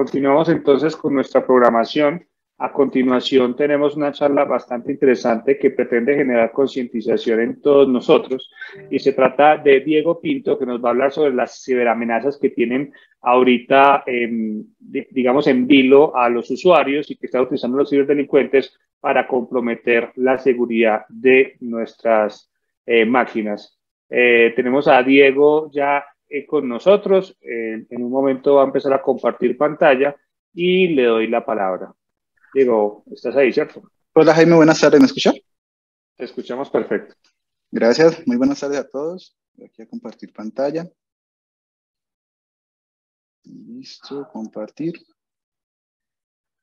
Continuamos entonces con nuestra programación. A continuación tenemos una charla bastante interesante que pretende generar concientización en todos nosotros y se trata de Diego Pinto, que nos va a hablar sobre las ciberamenazas que tienen ahorita, digamos, en vilo a los usuarios y que están utilizando los ciberdelincuentes para comprometer la seguridad de nuestras máquinas. Tenemos a Diego ya con nosotros. En un momento va a empezar a compartir pantalla y le doy la palabra. Diego, ¿estás ahí, cierto? Hola Jaime, buenas tardes, ¿me escuchas? Te escuchamos perfecto. Gracias, muy buenas tardes a todos. Voy aquí a compartir pantalla. Listo, compartir.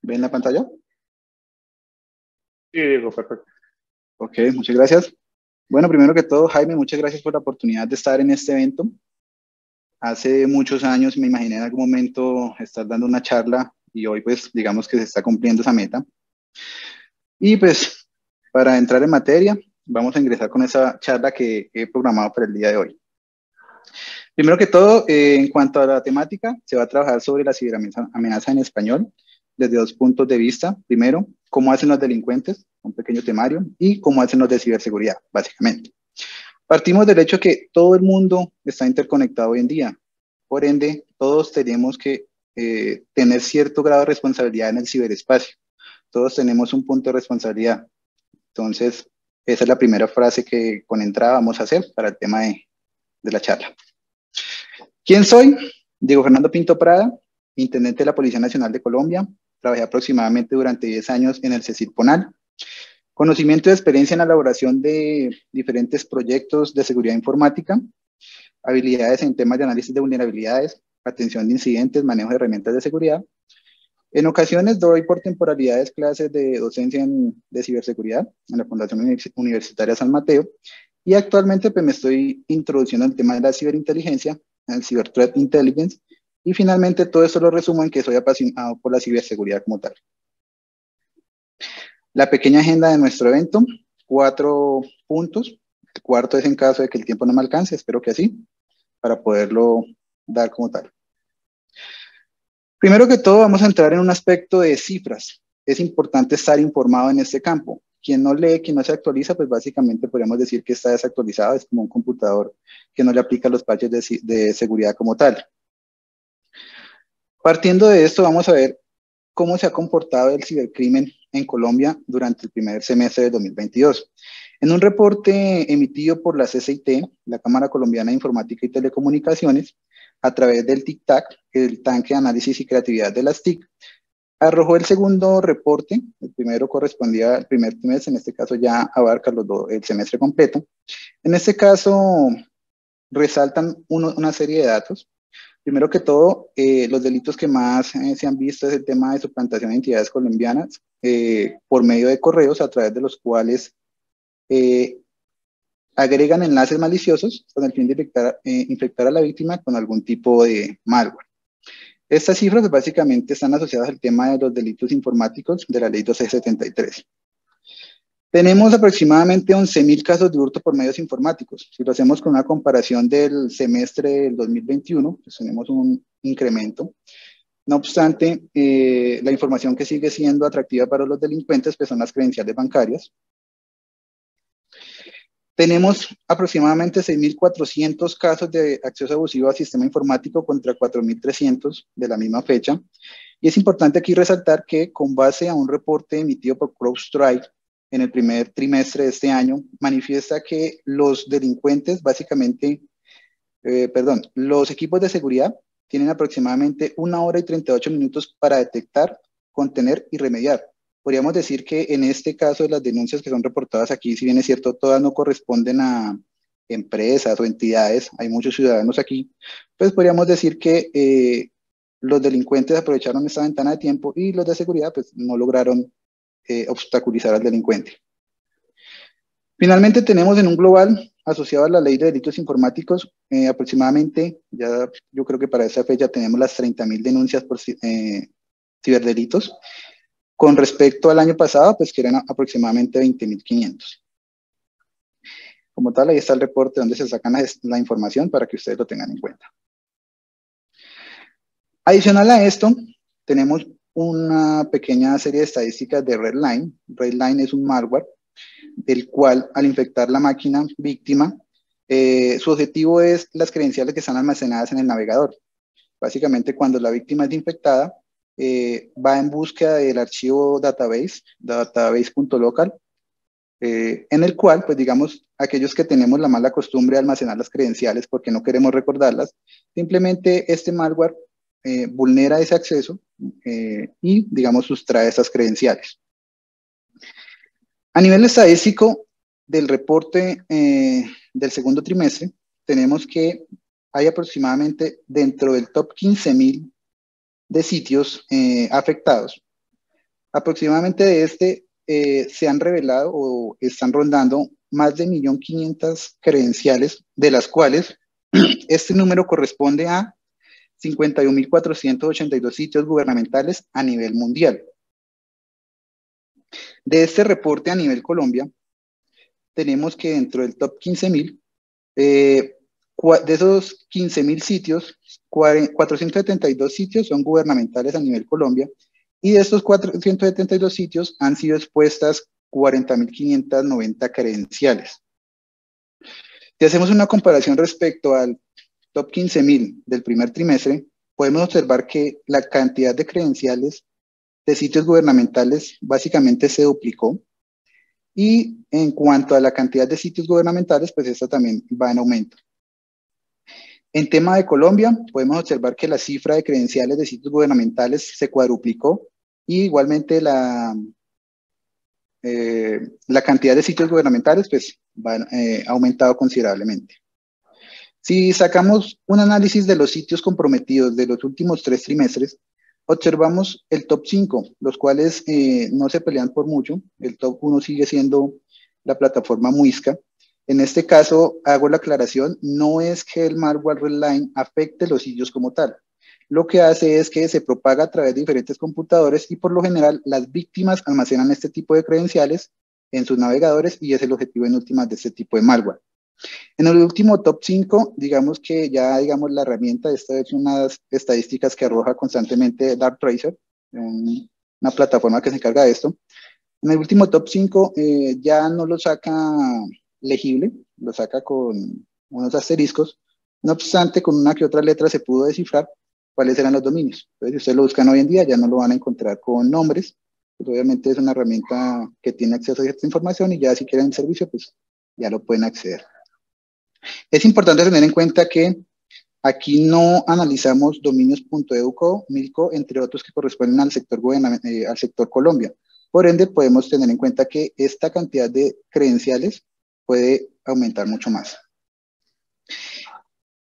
¿Ven la pantalla? Sí, Diego, perfecto. Ok, muchas gracias. Bueno, primero que todo, Jaime, muchas gracias por la oportunidad de estar en este evento. Hace muchos años me imaginé en algún momento estar dando una charla y hoy pues digamos que se está cumpliendo esa meta. Y pues para entrar en materia, vamos a ingresar con esa charla que he programado para el día de hoy. Primero que todo, en cuanto a la temática, se va a trabajar sobre la ciberamenaza en español desde dos puntos de vista. Primero, cómo hacen los delincuentes, un pequeño temario, y cómo hacen los de ciberseguridad, básicamente. Partimos del hecho que todo el mundo está interconectado hoy en día. Por ende, todos tenemos que tener cierto grado de responsabilidad en el ciberespacio. Todos tenemos un punto de responsabilidad. Entonces, esa es la primera frase que con entrada vamos a hacer para el tema de la charla. ¿Quién soy? Diego Fernando Pinto Prada, intendente de la Policía Nacional de Colombia. Trabajé aproximadamente durante 10 años en el CECIR-PONAL. Conocimiento y experiencia en la elaboración de diferentes proyectos de seguridad informática, habilidades en temas de análisis de vulnerabilidades, atención de incidentes, manejo de herramientas de seguridad. En ocasiones doy por temporalidades clases de docencia de ciberseguridad en la Fundación Universitaria San Mateo y actualmente pues, me estoy introduciendo en el tema de la ciberinteligencia, el Cyber Threat Intelligence, y finalmente todo esto lo resumo en que soy apasionado por la ciberseguridad como tal. La pequeña agenda de nuestro evento, 4 puntos. El cuarto es en caso de que el tiempo no me alcance, espero que así, para poderlo dar como tal. Primero que todo, vamos a entrar en un aspecto de cifras. Es importante estar informado en este campo. Quien no lee, quien no se actualiza, pues básicamente podríamos decir que está desactualizado, es como un computador que no le aplica los patches de seguridad como tal. Partiendo de esto, vamos a ver cómo se ha comportado el cibercrimen en Colombia durante el primer semestre de 2022. En un reporte emitido por la CCIT, la Cámara Colombiana de Informática y Telecomunicaciones, a través del TIC-TAC, el Tanque de Análisis y Creatividad de las TIC, arrojó el segundo reporte. El primero correspondía al primer trimestre, en este caso ya abarca el semestre completo. En este caso, resaltan una serie de datos. Primero que todo, los delitos que más se han visto es el tema de suplantación de entidades colombianas por medio de correos a través de los cuales agregan enlaces maliciosos con el fin de infectar a la víctima con algún tipo de malware. Estas cifras básicamente están asociadas al tema de los delitos informáticos de la ley 1273. Tenemos aproximadamente 11.000 casos de hurto por medios informáticos. Si lo hacemos con una comparación del semestre del 2021, pues tenemos un incremento. No obstante, la información que sigue siendo atractiva para los delincuentes pues son las credenciales bancarias. Tenemos aproximadamente 6.400 casos de acceso abusivo al sistema informático contra 4.300 de la misma fecha. Y es importante aquí resaltar que con base a un reporte emitido por CrowdStrike en el primer trimestre de este año, manifiesta que los delincuentes básicamente, los equipos de seguridad tienen aproximadamente 1 hora y 38 minutos para detectar, contener y remediar. Podríamos decir que en este caso de las denuncias que son reportadas aquí, si bien es cierto, todas no corresponden a empresas o entidades, hay muchos ciudadanos aquí, pues podríamos decir que los delincuentes aprovecharon esta ventana de tiempo y los de seguridad pues no lograron obstaculizar al delincuente. Finalmente tenemos en un global asociado a la ley de delitos informáticos aproximadamente, ya yo creo que para esa fecha tenemos las 30.000 denuncias por ciberdelitos, con respecto al año pasado, pues que eran aproximadamente 20.500. Como tal, ahí está el reporte donde se sacan la información para que ustedes lo tengan en cuenta. Adicional a esto, tenemos una pequeña serie de estadísticas de Redline. Redline es un malware del cual, al infectar la máquina víctima, su objetivo es las credenciales que están almacenadas en el navegador. Básicamente, cuando la víctima es infectada, va en búsqueda del archivo database.local, en el cual, pues digamos, aquellos que tenemos la mala costumbre de almacenar las credenciales porque no queremos recordarlas, simplemente este malware vulnera ese acceso y, digamos, sustrae esas credenciales. A nivel estadístico del reporte del segundo trimestre, tenemos que hay aproximadamente dentro del top 15.000 de sitios afectados. Aproximadamente de se han revelado o están rondando más de 1.500.000 credenciales, de las cuales este número corresponde a 51.482 sitios gubernamentales a nivel mundial. De este reporte a nivel Colombia, tenemos que dentro del top 15.000, de esos 15.000 sitios, 472 sitios son gubernamentales a nivel Colombia, y de estos 472 sitios han sido expuestas 40.590 credenciales. Si hacemos una comparación respecto al top 15.000 del primer trimestre, podemos observar que la cantidad de credenciales de sitios gubernamentales básicamente se duplicó. Y en cuanto a la cantidad de sitios gubernamentales, pues esta también va en aumento. En tema de Colombia, podemos observar que la cifra de credenciales de sitios gubernamentales se cuadruplicó y igualmente la cantidad de sitios gubernamentales pues ha aumentado considerablemente. Si sacamos un análisis de los sitios comprometidos de los últimos 3 trimestres, observamos el top 5, los cuales no se pelean por mucho. El top 1 sigue siendo la plataforma Muisca. En este caso, hago la aclaración, no es que el malware Redline afecte los sitios como tal. Lo que hace es que se propaga a través de diferentes computadores y por lo general las víctimas almacenan este tipo de credenciales en sus navegadores y es el objetivo en últimas de este tipo de malware. En el último top 5, digamos que ya digamos la herramienta, esta es unas estadísticas que arroja constantemente Darktracer, una plataforma que se encarga de esto. En el último top 5 ya no lo saca legible, lo saca con unos asteriscos. No obstante, con una que otra letra se pudo descifrar cuáles eran los dominios. Entonces, si ustedes lo buscan hoy en día, ya no lo van a encontrar con nombres. Pues obviamente es una herramienta que tiene acceso a esta información y ya si quieren el servicio, pues ya lo pueden acceder. Es importante tener en cuenta que aquí no analizamos dominios.educo, Milco, entre otros que corresponden al sector Colombia. Por ende, podemos tener en cuenta que esta cantidad de credenciales puede aumentar mucho más.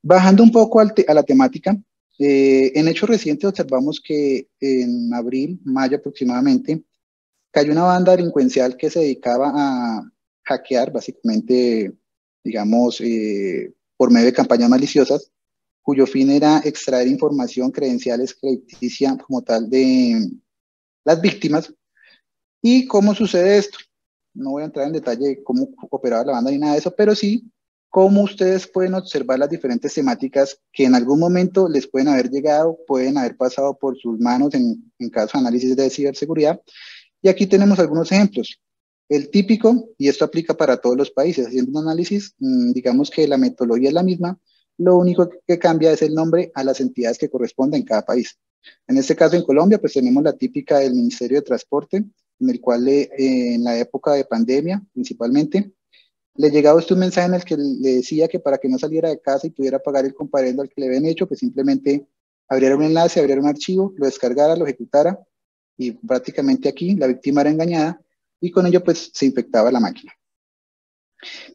Bajando un poco a la temática, en hechos recientes observamos que en abril, mayo aproximadamente, cayó una banda delincuencial que se dedicaba a hackear, básicamente, digamos, por medio de campañas maliciosas, cuyo fin era extraer información, credenciales crediticia como tal de las víctimas. ¿Y cómo sucede esto? No voy a entrar en detalle de cómo operaba la banda ni nada de eso, pero sí cómo ustedes pueden observar las diferentes temáticas que en algún momento les pueden haber llegado, pueden haber pasado por sus manos en caso de análisis de ciberseguridad. Y aquí tenemos algunos ejemplos. El típico, y esto aplica para todos los países, haciendo un análisis, digamos que la metodología es la misma, lo único que cambia es el nombre a las entidades que corresponden en cada país. En este caso, en Colombia, pues tenemos la típica del Ministerio de Transporte, en el cual en la época de pandemia, principalmente, le llegaba a usted un mensaje en el que le decía que para que no saliera de casa y pudiera pagar el comparendo al que le habían hecho, pues simplemente abriera un enlace, abriera un archivo, lo descargara, lo ejecutara, y prácticamente aquí la víctima era engañada y con ello pues se infectaba la máquina.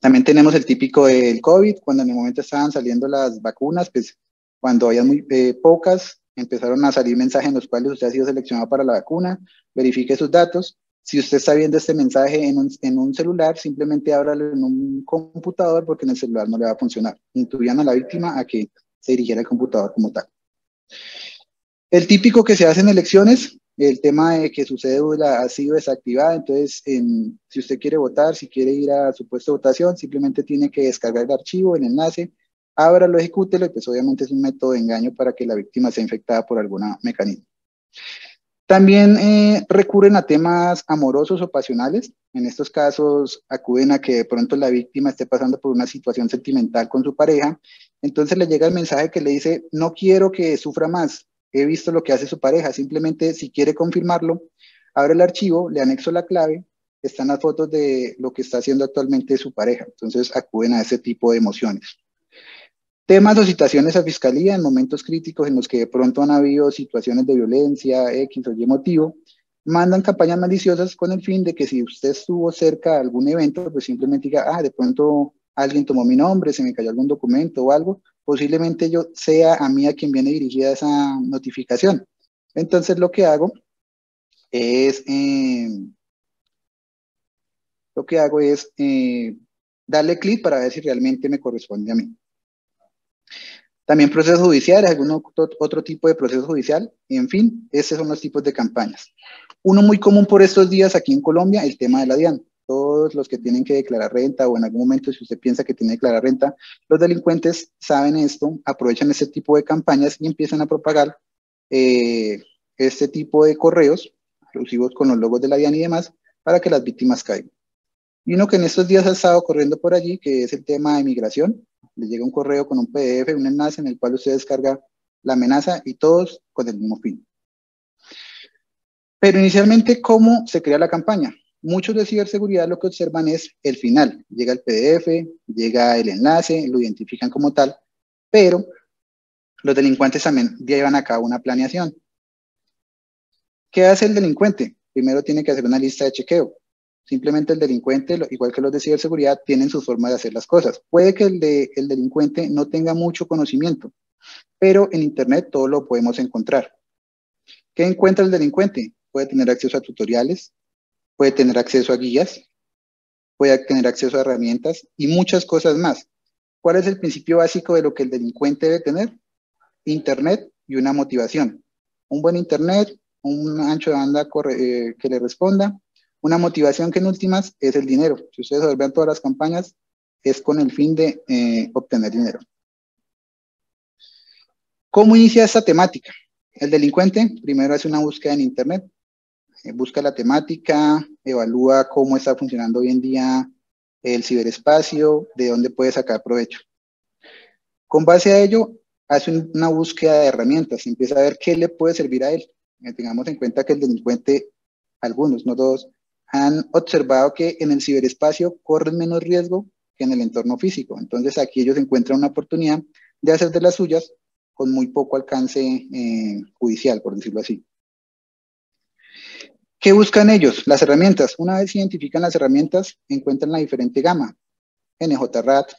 También tenemos el típico del COVID, cuando en el momento estaban saliendo las vacunas, pues cuando había muy pocas, empezaron a salir mensajes en los cuales usted ha sido seleccionado para la vacuna, verifique sus datos. Si usted está viendo este mensaje en un celular, simplemente ábralo en un computador porque en el celular no le va a funcionar. Intuían a la víctima a que se dirigiera al computador como tal. El típico que se hace en elecciones, el tema de que su cédula ha sido desactivada, entonces si usted quiere votar, si quiere ir a su puesto de votación, simplemente tiene que descargar el archivo, el enlace, ábralo, ejecútelo, y pues obviamente es un método de engaño para que la víctima sea infectada por algún mecanismo. También recurren a temas amorosos o pasionales. En estos casos acuden a que de pronto la víctima esté pasando por una situación sentimental con su pareja. Entonces le llega el mensaje que le dice, no quiero que sufra más, he visto lo que hace su pareja, simplemente si quiere confirmarlo, abre el archivo, le anexo la clave, están las fotos de lo que está haciendo actualmente su pareja. Entonces acuden a ese tipo de emociones. Temas o citaciones a fiscalía en momentos críticos en los que de pronto han habido situaciones de violencia, X o Y motivo, mandan campañas maliciosas con el fin de que si usted estuvo cerca de algún evento, pues simplemente diga, de pronto alguien tomó mi nombre, se me cayó algún documento o algo, posiblemente yo sea a mí a quien viene dirigida esa notificación. Entonces es, eh, lo que hago es darle clic para ver si realmente me corresponde a mí. También procesos judiciales, algún otro tipo de proceso judicial, y en fin, esos son los tipos de campañas. Uno muy común por estos días aquí en Colombia, el tema de la DIAN. Todos los que tienen que declarar renta o en algún momento si usted piensa que tiene que declarar renta, los delincuentes saben esto, aprovechan este tipo de campañas y empiezan a propagar este tipo de correos alusivos con los logos de la DIAN y demás para que las víctimas caigan. Y uno que en estos días ha estado corriendo por allí, que es el tema de migración. Le llega un correo con un PDF, un enlace en el cual usted descarga la amenaza y todos con el mismo fin. Pero inicialmente, ¿cómo se crea la campaña? Muchos de ciberseguridad lo que observan es el final. Llega el PDF, llega el enlace, lo identifican como tal, pero los delincuentes también llevan a cabo una planeación. ¿Qué hace el delincuente? Primero tiene que hacer una lista de chequeo. Simplemente el delincuente, igual que los de ciberseguridad, tienen sus formas de hacer las cosas. Puede que el delincuente no tenga mucho conocimiento, pero en Internet todo lo podemos encontrar. ¿Qué encuentra el delincuente? Puede tener acceso a tutoriales, puede tener acceso a guías, puede tener acceso a herramientas y muchas cosas más. ¿Cuál es el principio básico de lo que el delincuente debe tener? Internet y una motivación. Un buen Internet, un ancho de banda que le responda, una motivación que en últimas es el dinero. Si ustedes observan todas las campañas, es con el fin de obtener dinero. ¿Cómo inicia esta temática? El delincuente primero hace una búsqueda en Internet, busca la temática, evalúa cómo está funcionando hoy en día el ciberespacio, de dónde puede sacar provecho. Con base a ello, hace una búsqueda de herramientas, empieza a ver qué le puede servir a él. Tengamos en cuenta que el delincuente, algunos, no todos, han observado que en el ciberespacio corren menos riesgo que en el entorno físico. Entonces aquí ellos encuentran una oportunidad de hacer de las suyas con muy poco alcance judicial, por decirlo así. ¿Qué buscan ellos? Las herramientas. Una vez identifican las herramientas, encuentran la diferente gama. NJRAT,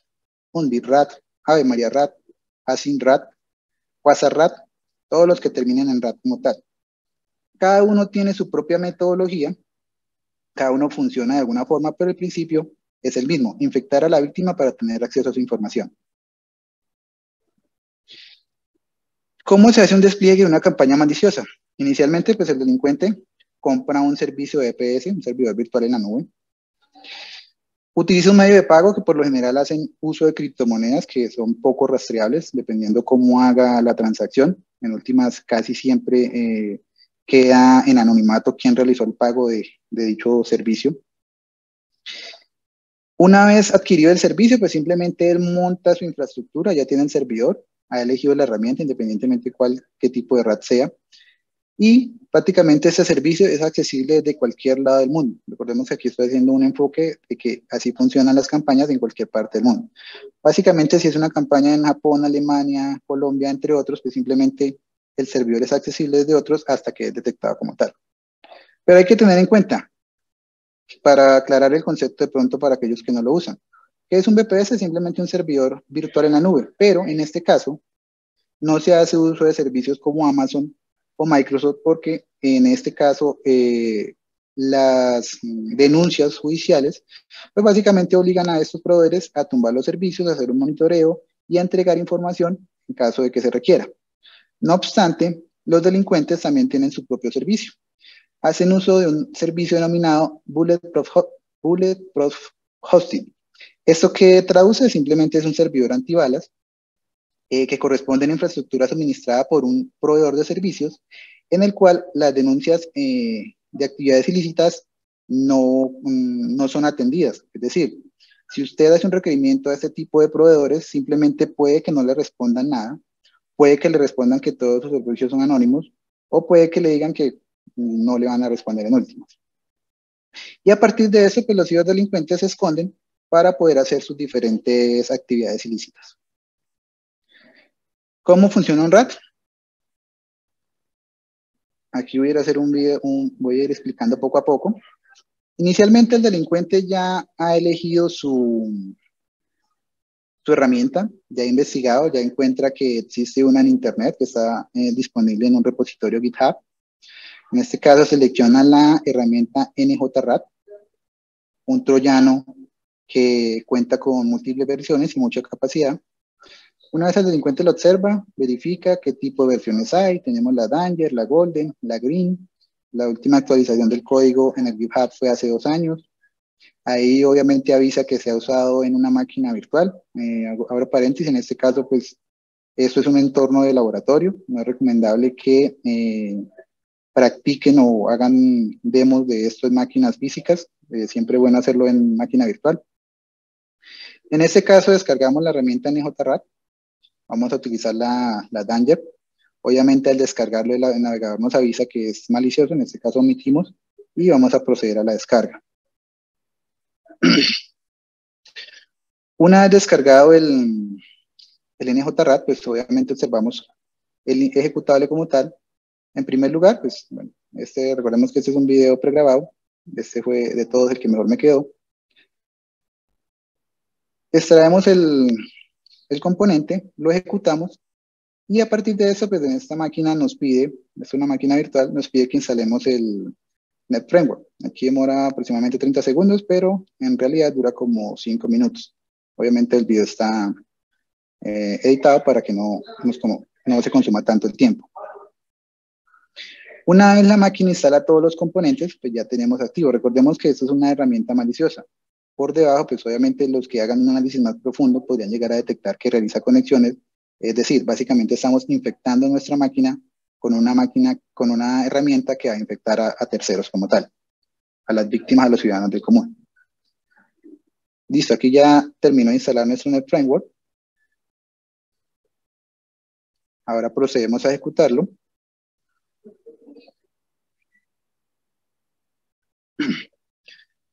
UNBIRAT, Ave María RAT, ASINRAT, WASARRAT, todos los que terminen en RAT como tal. Cada uno tiene su propia metodología, cada uno funciona de alguna forma, pero el principio es el mismo, infectar a la víctima para tener acceso a su información. ¿Cómo se hace un despliegue de una campaña maliciosa? Inicialmente, pues el delincuente compra un servicio de EPS, un servidor virtual en la nube. Utiliza un medio de pago que por lo general hacen uso de criptomonedas que son poco rastreables, dependiendo cómo haga la transacción. En últimas, casi siempre queda en anonimato quién realizó el pago de dicho servicio. Una vez adquirido el servicio, pues simplemente él monta su infraestructura, ya tiene el servidor, ha elegido la herramienta independientemente de qué tipo de RAT sea, y prácticamente este servicio es accesible desde cualquier lado del mundo. Recordemos que aquí estoy haciendo un enfoque de que así funcionan las campañas en cualquier parte del mundo. Básicamente, si es una campaña en Japón, Alemania, Colombia, entre otros, pues simplemente el servidor es accesible desde otros hasta que es detectado como tal. Pero hay que tener en cuenta, para aclarar el concepto de pronto para aquellos que no lo usan, que es un VPS, simplemente un servidor virtual en la nube, pero en este caso no se hace uso de servicios como Amazon o Microsoft porque en este caso las denuncias judiciales pues básicamente obligan a estos proveedores a tumbar los servicios, a hacer un monitoreo y a entregar información en caso de que se requiera. No obstante, los delincuentes también tienen su propio servicio. Hacen uso de un servicio denominado Bulletproof Hosting. Esto que traduce simplemente es un servidor antibalas que corresponde a una infraestructura suministrada por un proveedor de servicios, en el cual las denuncias de actividades ilícitas no son atendidas. Es decir, si usted hace un requerimiento a este tipo de proveedores, simplemente puede que no le respondan nada, puede que le respondan que todos sus servicios son anónimos, o puede que le digan que no le van a responder en últimas. Y a partir de eso, pues los ciberdelincuentes se esconden para poder hacer sus diferentes actividades ilícitas. ¿Cómo funciona un RAT? Aquí voy a ir a hacer un video, voy a ir explicando poco a poco. Inicialmente el delincuente ya ha elegido su herramienta, ya ha investigado, ya encuentra que existe una en internet que está disponible en un repositorio GitHub. En este caso selecciona la herramienta NJRAT, un troyano que cuenta con múltiples versiones y mucha capacidad. Una vez el delincuente lo observa, verifica qué tipo de versiones hay. Tenemos la Danger, la Golden, la Green. La última actualización del código en el GitHub fue hace 2 años. Ahí obviamente avisa que se ha usado en una máquina virtual. Abro paréntesis, en este caso pues esto es un entorno de laboratorio. No es recomendable que practiquen o hagan demos de esto en máquinas físicas. Siempre es bueno hacerlo en máquina virtual. En este caso descargamos la herramienta NJRAT. Vamos a utilizar la Danger. Obviamente al descargarlo el navegador nos avisa que es malicioso, en este caso omitimos, y vamos a proceder a la descarga. Una vez descargado el NJRAT, pues obviamente observamos el ejecutable como tal. En primer lugar, pues bueno, recordemos que este es un video pregrabado, este fue de todos el que mejor me quedó. Extraemos el componente, lo ejecutamos, y a partir de eso, pues en esta máquina nos pide, es una máquina virtual, nos pide que instalemos el NetFramework. Aquí demora aproximadamente 30 segundos, pero en realidad dura como 5 minutos. Obviamente el video está editado para que no se consuma tanto el tiempo. Una vez la máquina instala todos los componentes, pues ya tenemos activo. Recordemos que esto es una herramienta maliciosa. Por debajo, pues obviamente los que hagan un análisis más profundo podrían llegar a detectar que realiza conexiones. Es decir, básicamente estamos infectando nuestra máquina con una herramienta que va a infectar a terceros como tal, a las víctimas, a los ciudadanos del común. Listo, aquí ya terminó de instalar nuestro NetFramework. Ahora procedemos a ejecutarlo.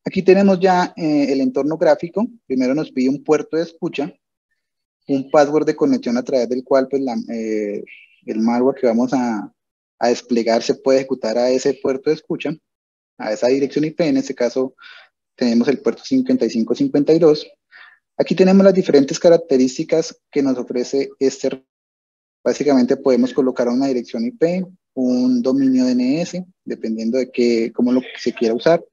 Aquí tenemos ya el entorno gráfico. Primero nos pide un puerto de escucha, un password de conexión a través del cual pues, el malware que vamos a desplegar se puede ejecutar a ese puerto de escucha, a esa dirección IP. En este caso tenemos el puerto 5552. Aquí tenemos las diferentes características que nos ofrece este. Básicamente podemos colocar una dirección IP, un dominio DNS, dependiendo de cómo lo se quiera usar,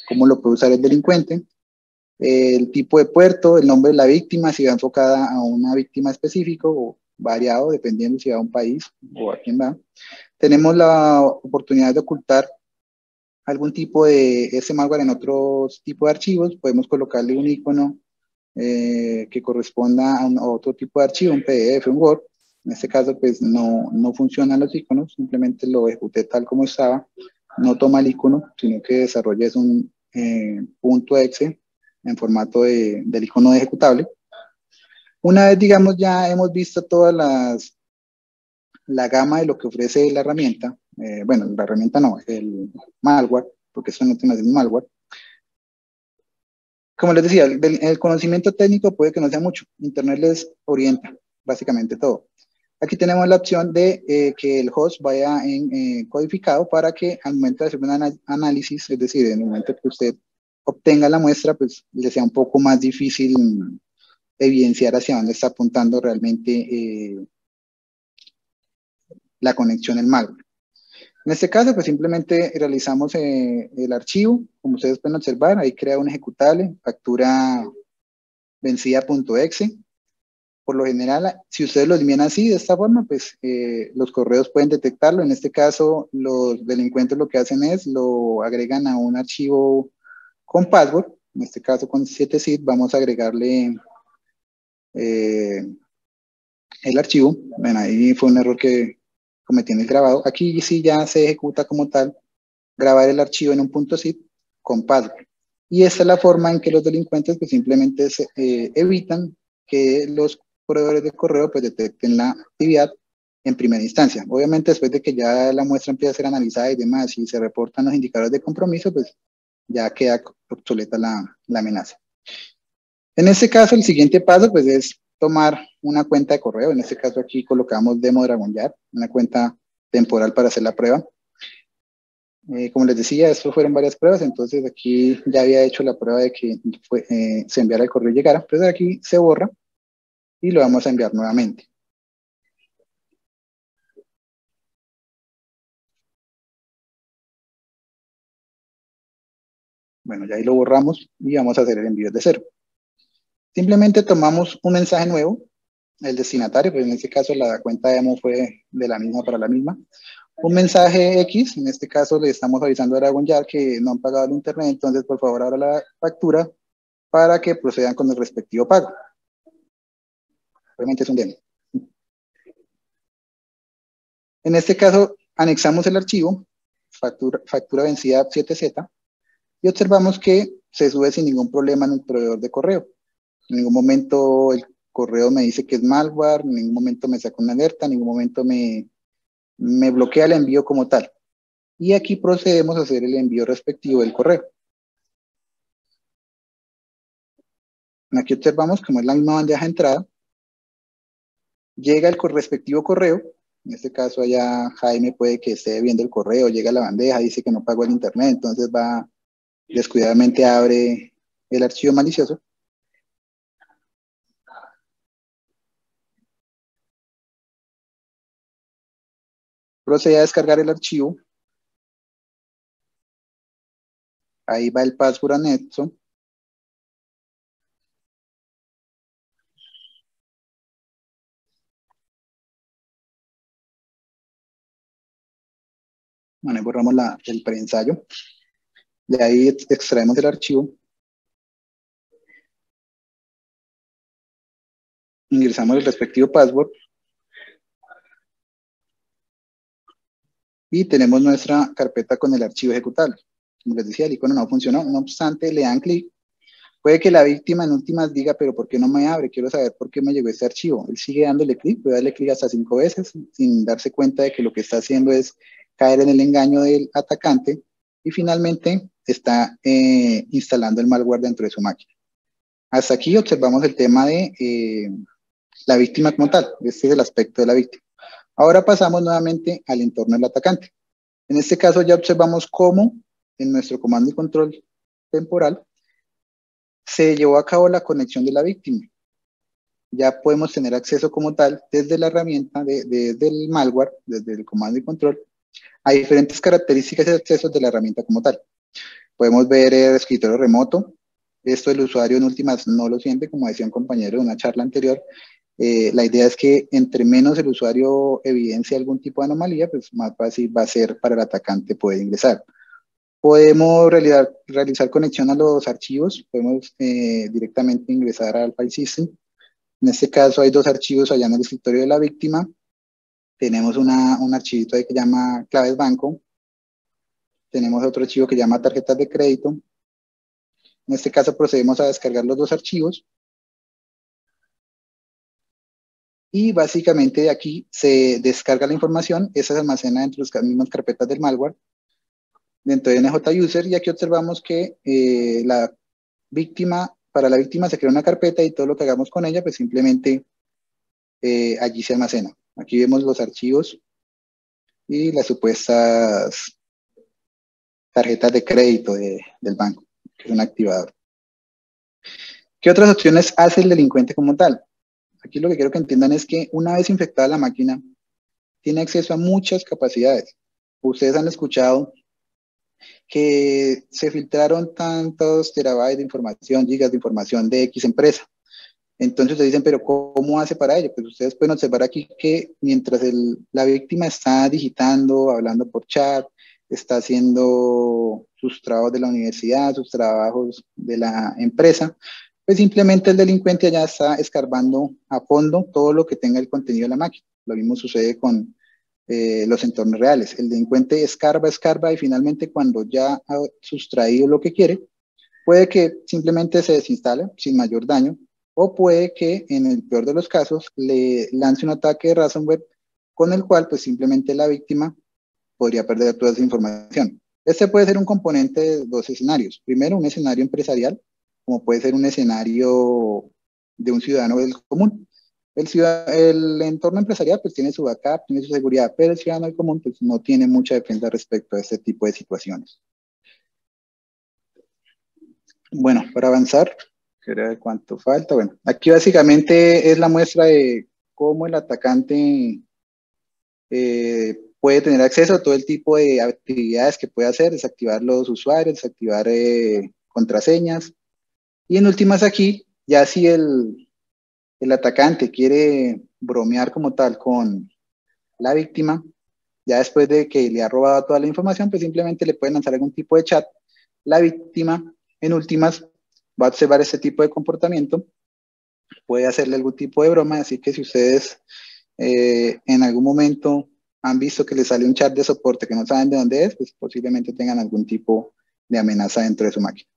cómo lo puede usar el delincuente, el tipo de puerto, el nombre de la víctima, si va enfocada a una víctima específica o variado, dependiendo si va a un país o a quién va. Tenemos la oportunidad de ocultar algún tipo de ese malware en otro tipo de archivos. Podemos colocarle un icono que corresponda a otro tipo de archivo, un PDF, un Word. En este caso, pues no funcionan los iconos, simplemente lo ejecuté tal como estaba. No toma el icono, sino que desarrolla es un .exe en formato del icono de ejecutable. Una vez, digamos, ya hemos visto toda la gama de lo que ofrece la herramienta, bueno, la herramienta no, el malware, porque eso no tiene el malware. Como les decía, el conocimiento técnico puede que no sea mucho. Internet les orienta básicamente todo. Aquí tenemos la opción de que el host vaya codificado para que al momento de hacer un análisis, es decir, en el momento que usted obtenga la muestra, pues le sea un poco más difícil evidenciar hacia dónde está apuntando realmente la conexión del malware. En este caso, pues simplemente realizamos el archivo, como ustedes pueden observar, ahí crea un ejecutable, factura vencida.exe. Por lo general, si ustedes lo envían así, de esta forma, pues los correos pueden detectarlo. En este caso, los delincuentes lo que hacen es lo agregan a un archivo con password, en este caso con 7zip, vamos a agregarle el archivo. Bueno, ahí fue un error que cometiendo el grabado. Aquí sí ya se ejecuta como tal grabar el archivo en un .zip con password. Y esta es la forma en que los delincuentes pues simplemente evitan que los proveedores de correo pues detecten la actividad en primera instancia. Obviamente después de que ya la muestra empieza a ser analizada y demás y se reportan los indicadores de compromiso, pues ya queda obsoleta la amenaza. En este caso, el siguiente paso pues es tomar una cuenta de correo. En este caso aquí colocamos Demo DragonYard, una cuenta temporal para hacer la prueba. Como les decía, esto fueron varias pruebas, entonces aquí ya había hecho la prueba de que se enviara el correo y llegara. Entonces aquí se borra y lo vamos a enviar nuevamente. Bueno, ya ahí lo borramos y vamos a hacer el envío de cero. Simplemente tomamos un mensaje nuevo, el destinatario, pues en este caso la cuenta demo fue de la misma para la misma. Un mensaje X, en este caso le estamos avisando a DragonYard que no han pagado el internet, entonces por favor abra la factura para que procedan con el respectivo pago. Realmente es un demo. En este caso, anexamos el archivo, factura vencida 7Z, y observamos que se sube sin ningún problema en el proveedor de correo. En ningún momento el correo me dice que es malware, en ningún momento me saca una alerta, en ningún momento me bloquea el envío como tal. Y aquí procedemos a hacer el envío respectivo del correo. Aquí observamos como es la misma bandeja de entrada, llega el respectivo correo, en este caso allá Jaime puede que esté viendo el correo, llega a la bandeja, dice que no pagó el internet, entonces va descuidadamente abre el archivo malicioso. Procede a descargar el archivo. Ahí va el password anexo. Bueno, ahí borramos el preensayo. De ahí extraemos el archivo. Ingresamos el respectivo password. Y tenemos nuestra carpeta con el archivo ejecutable. Como les decía, el icono no funcionó. No obstante, le dan clic. Puede que la víctima en últimas diga, pero ¿por qué no me abre? Quiero saber por qué me llegó este archivo. Él sigue dándole clic, puede darle clic hasta 5 veces sin darse cuenta de que lo que está haciendo es caer en el engaño del atacante y finalmente está instalando el malware dentro de su máquina. Hasta aquí observamos el tema de la víctima como tal. Este es el aspecto de la víctima. Ahora pasamos nuevamente al entorno del atacante. En este caso ya observamos cómo en nuestro comando y control temporal se llevó a cabo la conexión de la víctima. Ya podemos tener acceso como tal desde la herramienta, desde el malware, desde el comando y control, a diferentes características y accesos de la herramienta como tal. Podemos ver el escritorio remoto. Esto el usuario en últimas no lo siente, como decía un compañero en una charla anterior. La idea es que entre menos el usuario evidencie algún tipo de anomalía, pues más fácil va a ser para el atacante poder ingresar. Podemos realizar conexión a los archivos, podemos directamente ingresar al file system. En este caso hay dos archivos allá en el escritorio de la víctima. Tenemos un archivito ahí que llama claves banco. Tenemos otro archivo que llama tarjetas de crédito. En este caso procedemos a descargar los dos archivos. Y básicamente de aquí se descarga la información. Esa se almacena dentro de las mismas carpetas del malware, dentro de NJUser. Y aquí observamos que para la víctima se crea una carpeta y todo lo que hagamos con ella, pues simplemente allí se almacena. Aquí vemos los archivos y las supuestas tarjetas de crédito del banco, que es un activador. ¿Qué otras opciones hace el delincuente como tal? Aquí lo que quiero que entiendan es que una vez infectada la máquina, tiene acceso a muchas capacidades. Ustedes han escuchado que se filtraron tantos terabytes de información, gigas de información de X empresa. Entonces ustedes dicen, pero ¿cómo hace para ello? Pues ustedes pueden observar aquí que mientras la víctima está digitando, hablando por chat, está haciendo sus trabajos de la universidad, sus trabajos de la empresa, pues simplemente el delincuente ya está escarbando a fondo todo lo que tenga el contenido de la máquina. Lo mismo sucede con los entornos reales. El delincuente escarba y finalmente cuando ya ha sustraído lo que quiere, puede que simplemente se desinstale sin mayor daño, o puede que en el peor de los casos le lance un ataque de ransomware con el cual pues simplemente la víctima podría perder toda esa información. Este puede ser un componente de dos escenarios. Primero, un escenario empresarial, como puede ser un escenario de un ciudadano del común. El entorno empresarial pues tiene su backup, tiene su seguridad, pero el ciudadano del común pues no tiene mucha defensa respecto a este tipo de situaciones. Bueno, para avanzar, ¿cuánto falta? Bueno, aquí básicamente es la muestra de cómo el atacante puede tener acceso a todo el tipo de actividades que puede hacer, desactivar los usuarios, desactivar contraseñas. Y en últimas aquí, ya si el atacante quiere bromear como tal con la víctima, ya después de que le ha robado toda la información, pues simplemente le pueden lanzar algún tipo de chat. La víctima, en últimas, va a observar este tipo de comportamiento, puede hacerle algún tipo de broma, así que si ustedes en algún momento han visto que les sale un chat de soporte que no saben de dónde es, pues posiblemente tengan algún tipo de amenaza dentro de su máquina.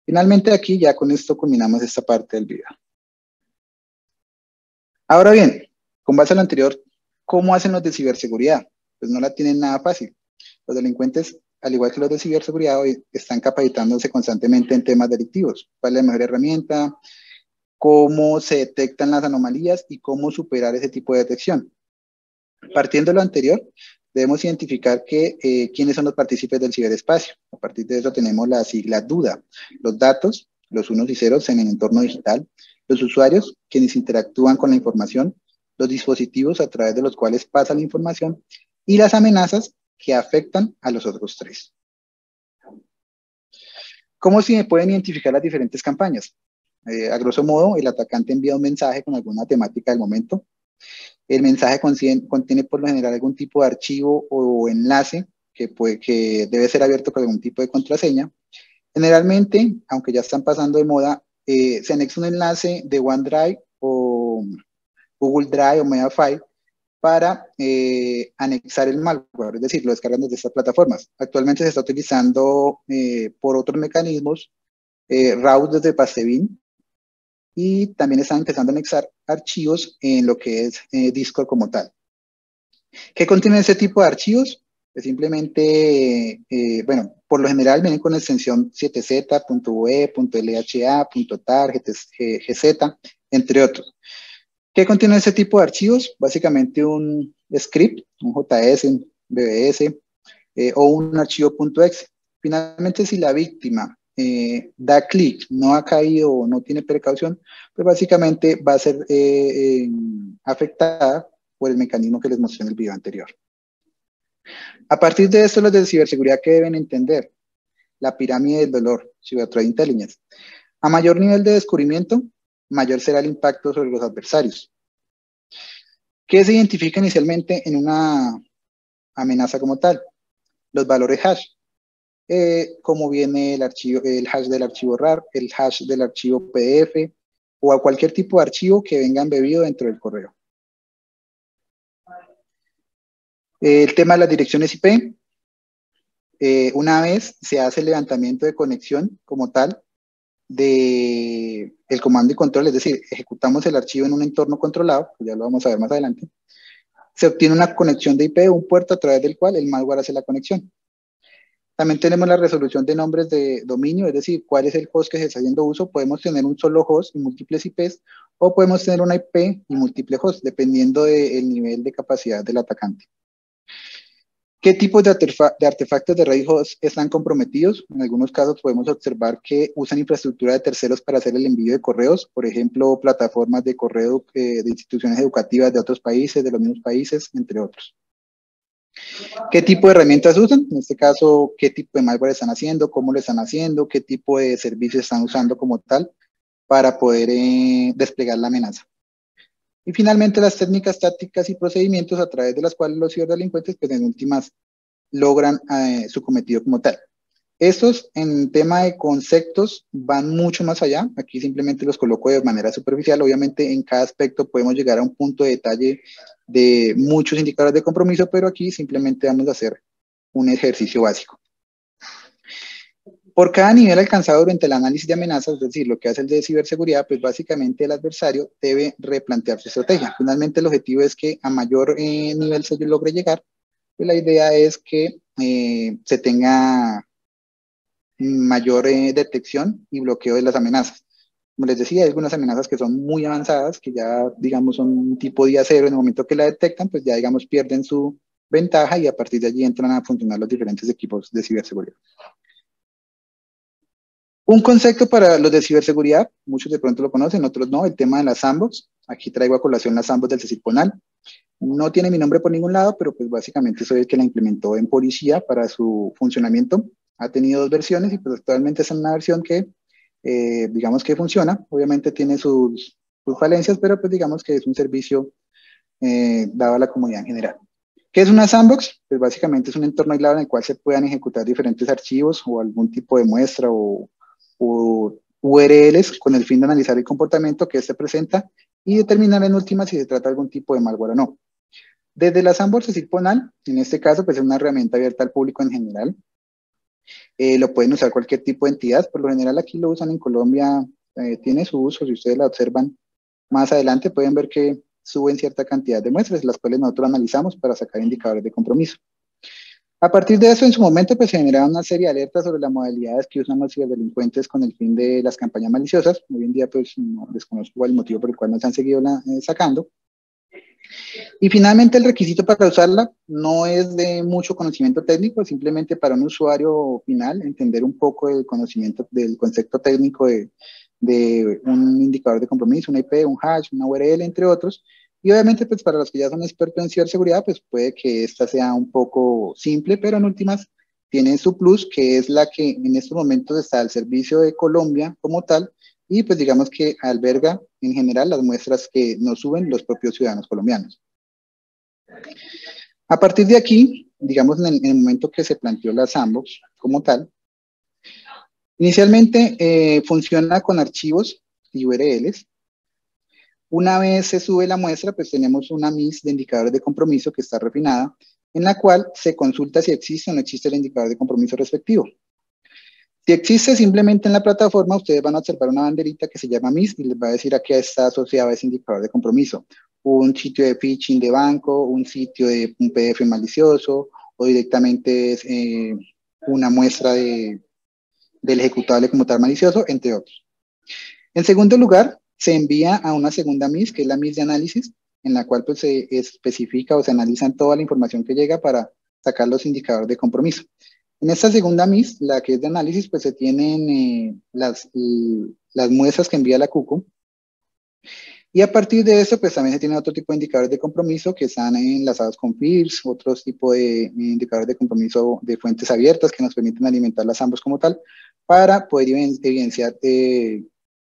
Finalmente aquí ya con esto culminamos esta parte del video. Ahora bien, con base a lo anterior, ¿cómo hacen los de ciberseguridad? Pues no la tienen nada fácil. Los delincuentes, al igual que los de ciberseguridad, hoy están capacitándose constantemente en temas delictivos. ¿Cuál es la mejor herramienta? ¿Cómo se detectan las anomalías y cómo superar ese tipo de detección? Partiendo de lo anterior, debemos identificar quiénes son los partícipes del ciberespacio. A partir de eso tenemos la sigla DUDA, los datos, los unos y ceros en el entorno digital, los usuarios, quienes interactúan con la información, los dispositivos a través de los cuales pasa la información y las amenazas que afectan a los otros tres. ¿Cómo se pueden identificar las diferentes campañas? A grosso modo, el atacante envía un mensaje con alguna temática del momento. El mensaje contiene por lo general algún tipo de archivo o enlace que debe ser abierto con algún tipo de contraseña. Generalmente, aunque ya están pasando de moda, se anexa un enlace de OneDrive o Google Drive o Mediafire para anexar el malware, es decir, lo descargan desde estas plataformas. Actualmente se está utilizando por otros mecanismos, RAW desde Pastebin, y también están empezando a anexar archivos en lo que es Discord como tal. ¿Qué contiene ese tipo de archivos? Pues simplemente, bueno, por lo general vienen con extensión 7z, .ue, .lha, .tar, gz, entre otros. ¿Qué contiene ese tipo de archivos? Básicamente un script, un JS, un BBS o un archivo .exe. Finalmente, si la víctima da clic, no ha caído o no tiene precaución, pues básicamente va a ser afectada por el mecanismo que les mostré en el video anterior. A partir de esto, los de ciberseguridad que deben entender, la pirámide del dolor, Cyber Intelligence. A mayor nivel de descubrimiento, mayor será el impacto sobre los adversarios. ¿Qué se identifica inicialmente en una amenaza como tal? Los valores hash. Como viene el hash del archivo RAR, el hash del archivo PDF o a cualquier tipo de archivo que venga embebido dentro del correo. El tema de las direcciones IP. Una vez se hace el levantamiento de conexión como tal de el comando y control, es decir, ejecutamos el archivo en un entorno controlado, que ya lo vamos a ver más adelante, se obtiene una conexión de IP, un puerto a través del cual el malware hace la conexión. También tenemos la resolución de nombres de dominio, es decir, cuál es el host que se está haciendo uso. Podemos tener un solo host y múltiples IPs, o podemos tener una IP y múltiples hosts, dependiendo del nivel de capacidad del atacante. ¿Qué tipos de artefactos de red host están comprometidos? En algunos casos podemos observar que usan infraestructura de terceros para hacer el envío de correos, por ejemplo, plataformas de correo de instituciones educativas de otros países, de los mismos países, entre otros. ¿Qué tipo de herramientas usan? En este caso, ¿qué tipo de malware están haciendo? ¿Cómo lo están haciendo? ¿Qué tipo de servicios están usando como tal para poder desplegar la amenaza? Y finalmente, las técnicas, tácticas y procedimientos a través de las cuales los ciberdelincuentes, pues en últimas, logran su cometido como tal. Estos en tema de conceptos van mucho más allá. Aquí simplemente los coloco de manera superficial. Obviamente en cada aspecto podemos llegar a un punto de detalle de muchos indicadores de compromiso, pero aquí simplemente vamos a hacer un ejercicio básico. Por cada nivel alcanzado durante el análisis de amenazas, es decir, lo que hace el de ciberseguridad, pues básicamente el adversario debe replantear su estrategia. Finalmente el objetivo es que a mayor nivel se logre llegar, pues la idea es que se tenga mayor detección y bloqueo de las amenazas. Como les decía, hay algunas amenazas que son muy avanzadas, que ya, digamos, son tipo día cero. En el momento que la detectan, pues ya, digamos, pierden su ventaja y a partir de allí entran a funcionar los diferentes equipos de ciberseguridad. Un concepto para los de ciberseguridad, muchos de pronto lo conocen, otros no, el tema de las sandbox. Aquí traigo a colación las sandbox del CECIRPONAL. No tiene mi nombre por ningún lado, pero pues básicamente soy el que la implementó en policía para su funcionamiento. Ha tenido 2 versiones y pues actualmente es una versión que digamos que funciona. Obviamente tiene sus falencias, pero pues digamos que es un servicio dado a la comunidad en general. ¿Qué es una sandbox? Pues básicamente es un entorno aislado en el cual se puedan ejecutar diferentes archivos o algún tipo de muestra o URLs con el fin de analizar el comportamiento que éste presenta y determinar en última si se trata de algún tipo de malware o no. Desde la sandbox CECIRPONAL, en este caso, pues es una herramienta abierta al público en general. Lo pueden usar cualquier tipo de entidad, por lo general aquí lo usan en Colombia, tiene su uso, si ustedes la observan más adelante pueden ver que suben cierta cantidad de muestras, las cuales nosotros analizamos para sacar indicadores de compromiso. A partir de eso, en su momento, pues se generaron una serie de alertas sobre las modalidades que usan los ciberdelincuentes con el fin de las campañas maliciosas. Hoy en día, pues no desconozco el motivo por el cual no se han seguido sacando. Y finalmente el requisito para usarla no es de mucho conocimiento técnico, simplemente para un usuario final entender un poco del conocimiento del concepto técnico de un indicador de compromiso, una IP, un hash, una URL, entre otros. Y obviamente pues para los que ya son expertos en ciberseguridad, pues puede que esta sea un poco simple, pero en últimas tiene su plus, que es la que en estos momentos está al servicio de Colombia como tal, y pues digamos que alberga en general las muestras que nos suben los propios ciudadanos colombianos. A partir de aquí, digamos en el momento que se planteó la sandbox como tal, inicialmente funciona con archivos y URLs. Una vez se sube la muestra, pues tenemos una MIS de indicadores de compromiso que está refinada, en la cual se consulta si existe o no existe el indicador de compromiso respectivo. Si existe, simplemente en la plataforma ustedes van a observar una banderita que se llama MIS y les va a decir a qué está asociado ese indicador de compromiso. Un sitio de phishing de banco, un sitio de un PDF malicioso o directamente es una muestra del ejecutable como tal malicioso, entre otros. En segundo lugar, se envía a una segunda MIS, que es la MIS de análisis, en la cual pues, se especifica o se analizan toda la información que llega para sacar los indicadores de compromiso. En esta segunda MIS, la que es de análisis, pues se tienen las muestras que envía la CUCU. Y a partir de eso, pues también se tienen otro tipo de indicadores de compromiso que están enlazados con FIRS, otros tipos de indicadores de compromiso de fuentes abiertas que nos permiten alimentar las ambos como tal, para poder evidenciar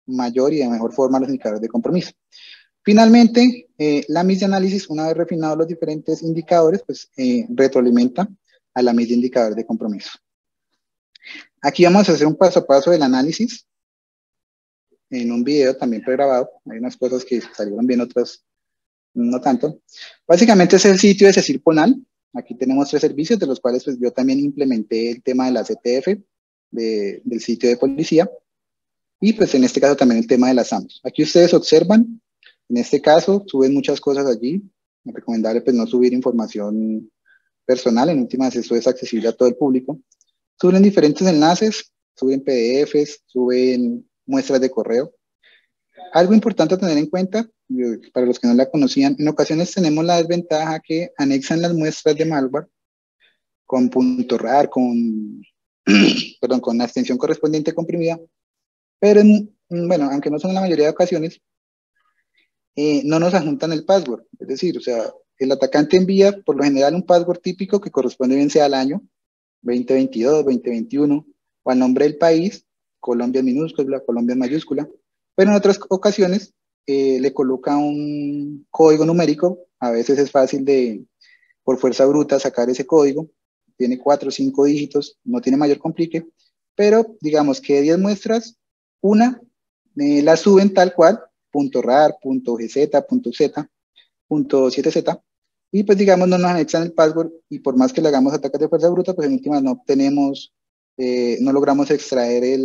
mayor y de mejor forma los indicadores de compromiso. Finalmente, la MIS de análisis, una vez refinados los diferentes indicadores, pues retroalimenta a la MIS de indicador de compromiso. Aquí vamos a hacer un paso a paso del análisis en un video también pregrabado. Hay unas cosas que salieron bien, otras no tanto. Básicamente es el sitio de CECIRPONAL. Aquí tenemos 3 servicios, de los cuales pues, yo también implementé el tema de la CTF, del sitio de policía, y pues en este caso también el tema de las SAMs. Aquí ustedes observan, en este caso suben muchas cosas allí. Es recomendable pues no subir información personal, en últimas esto es accesible a todo el público. Suben diferentes enlaces, suben PDFs, suben muestras de correo. Algo importante a tener en cuenta, para los que no la conocían, en ocasiones tenemos la desventaja que anexan las muestras de malware con .rar, perdón, con la extensión correspondiente comprimida, pero bueno, aunque no son en la mayoría de ocasiones, no nos adjuntan el password. Es decir, o sea, el atacante envía por lo general un password típico que corresponde bien sea al año 2022, 2021 o al nombre del país, Colombia en minúscula, Colombia en mayúscula, pero en otras ocasiones le coloca un código numérico. A veces es fácil por fuerza bruta sacar ese código, tiene 4 o 5 dígitos, no tiene mayor complique, pero digamos que de 10 muestras, una la suben tal cual, .rar, .gz, .z, .7z, y pues digamos no nos anexan el password y por más que le hagamos ataques de fuerza bruta, pues en últimas no obtenemos, no logramos extraer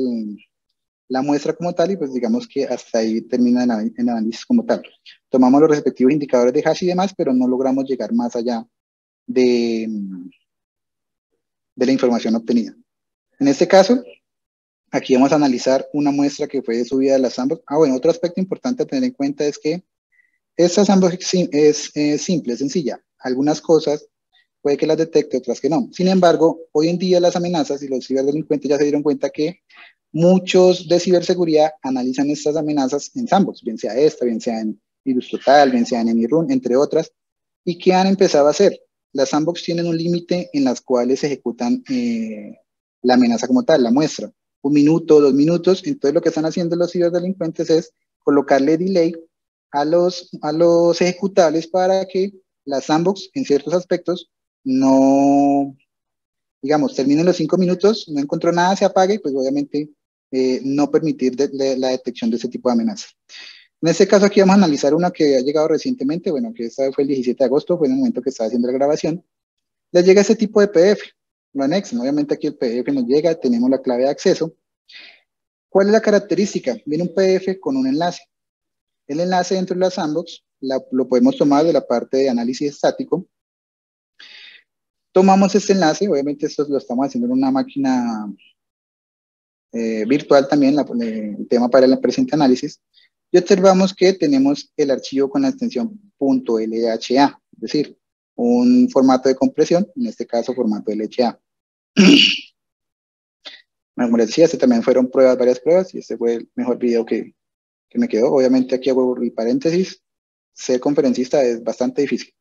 la muestra como tal y pues digamos que hasta ahí termina el análisis como tal. Tomamos los respectivos indicadores de hash y demás, pero no logramos llegar más allá de, de la información obtenida. En este caso, aquí vamos a analizar una muestra que fue subida de la sandbox. Bueno, otro aspecto importante a tener en cuenta es que esta sandbox es simple, es sencilla. Algunas cosas puede que las detecte, otras que no. Sin embargo, hoy en día las amenazas y los ciberdelincuentes ya se dieron cuenta que muchos de ciberseguridad analizan estas amenazas en sandbox, bien sea esta, bien sea en Virus Total, bien sea en Emirun, entre otras. ¿Y qué han empezado a hacer? Las sandbox tienen un límite en las cuales se ejecutan la amenaza como tal, la muestra. 1 minuto, 2 minutos. Entonces lo que están haciendo los ciberdelincuentes es colocarle delay a los ejecutables para que la sandbox en ciertos aspectos no, digamos, terminen los 5 minutos, no encontró nada, se apague y pues obviamente no permitir la detección de ese tipo de amenazas. En este caso aquí vamos a analizar una que ha llegado recientemente, bueno, que esta fue el 17 de agosto, fue en el momento que estaba haciendo la grabación. Les llega este tipo de PDF, lo anexan, obviamente aquí el PDF nos llega, tenemos la clave de acceso. ¿Cuál es la característica? Viene un PDF con un enlace. El enlace dentro de la sandbox lo podemos tomar de la parte de análisis estático. Tomamos este enlace, obviamente esto lo estamos haciendo en una máquina virtual también, el tema para el presente análisis, y observamos que tenemos el archivo con la extensión .lha, es decir, un formato de compresión, en este caso formato LHA. Como les decía, este también fueron varias pruebas, y este fue el mejor video que me quedó. Obviamente aquí hago el paréntesis, ser conferencista es bastante difícil.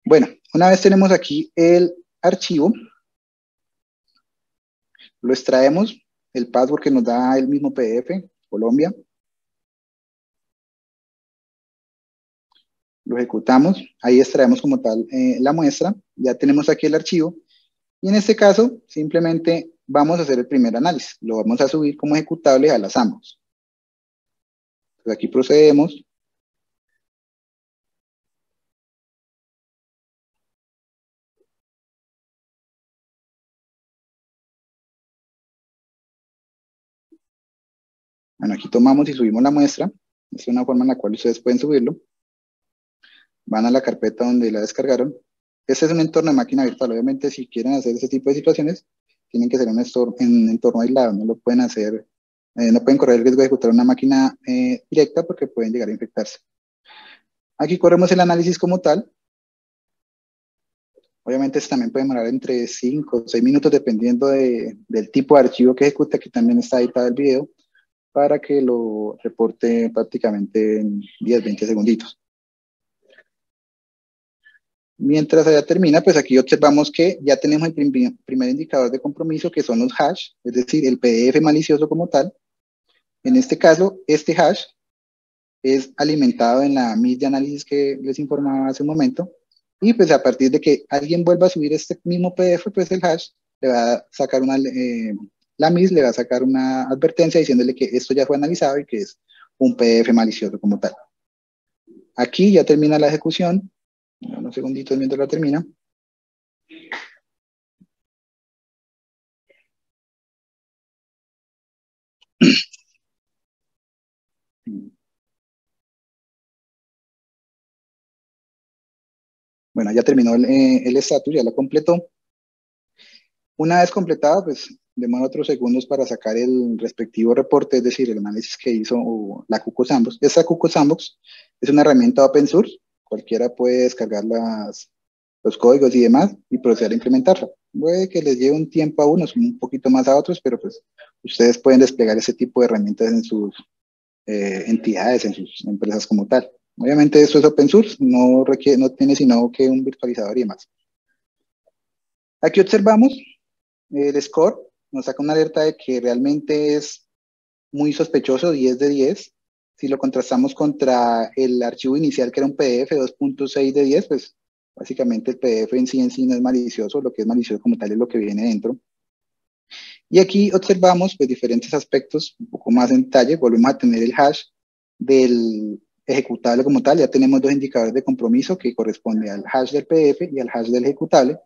Bueno, una vez tenemos aquí el archivo, lo extraemos, el password que nos da el mismo PDF, Colombia, lo ejecutamos, ahí extraemos como tal la muestra, ya tenemos aquí el archivo, y en este caso simplemente vamos a hacer el primer análisis, lo vamos a subir como ejecutable a las ambos. Entonces aquí procedemos. Bueno, aquí tomamos y subimos la muestra, es una forma en la cual ustedes pueden subirlo. Van a la carpeta donde la descargaron. Este es un entorno de máquina virtual. Obviamente, si quieren hacer ese tipo de situaciones, tienen que ser en un entorno aislado. No lo pueden hacer, no pueden correr el riesgo de ejecutar una máquina directa porque pueden llegar a infectarse. Aquí corremos el análisis como tal. Obviamente, esto también puede demorar entre 5 o 6 minutos dependiendo del tipo de archivo que ejecute. Aquí también está editado el video para que lo reporte prácticamente en 10, 20 segunditos. Mientras allá termina, pues aquí observamos que ya tenemos el primer indicador de compromiso, que son los hash, es decir, el PDF malicioso como tal. En este caso, este hash es alimentado en la MIS de análisis que les informaba hace un momento. Y pues a partir de que alguien vuelva a subir este mismo PDF, pues el hash le va a sacar la MIS le va a sacar una advertencia diciéndole que esto ya fue analizado y que es un PDF malicioso como tal. Aquí ya termina la ejecución. Unos segunditos mientras la termina. Bueno, ya terminó el estatus, ya lo completó. Una vez completado, pues demora otros segundos para sacar el respectivo reporte, es decir, el análisis que hizo la Cuco Sandbox. Esta Cuco Sandbox es una herramienta open source, cualquiera puede descargar los códigos y demás y proceder a implementarla. Puede que les lleve un tiempo a unos, un poquito más a otros, pero pues ustedes pueden desplegar ese tipo de herramientas en sus entidades, en sus empresas como tal. Obviamente esto es open source, no tiene sino que un virtualizador y demás. Aquí observamos el score, nos saca una alerta de que realmente es muy sospechoso, 10 de 10. Si lo contrastamos contra el archivo inicial, que era un PDF 2.6 de 10, pues Básicamente el PDF en sí no es malicioso, lo que es malicioso como tal es lo que viene dentro. Y aquí observamos pues, diferentes aspectos un poco más en detalle. Volvemos a tener el hash del ejecutable como tal. Ya tenemos dos indicadores de compromiso que corresponden al hash del PDF y al hash del ejecutable.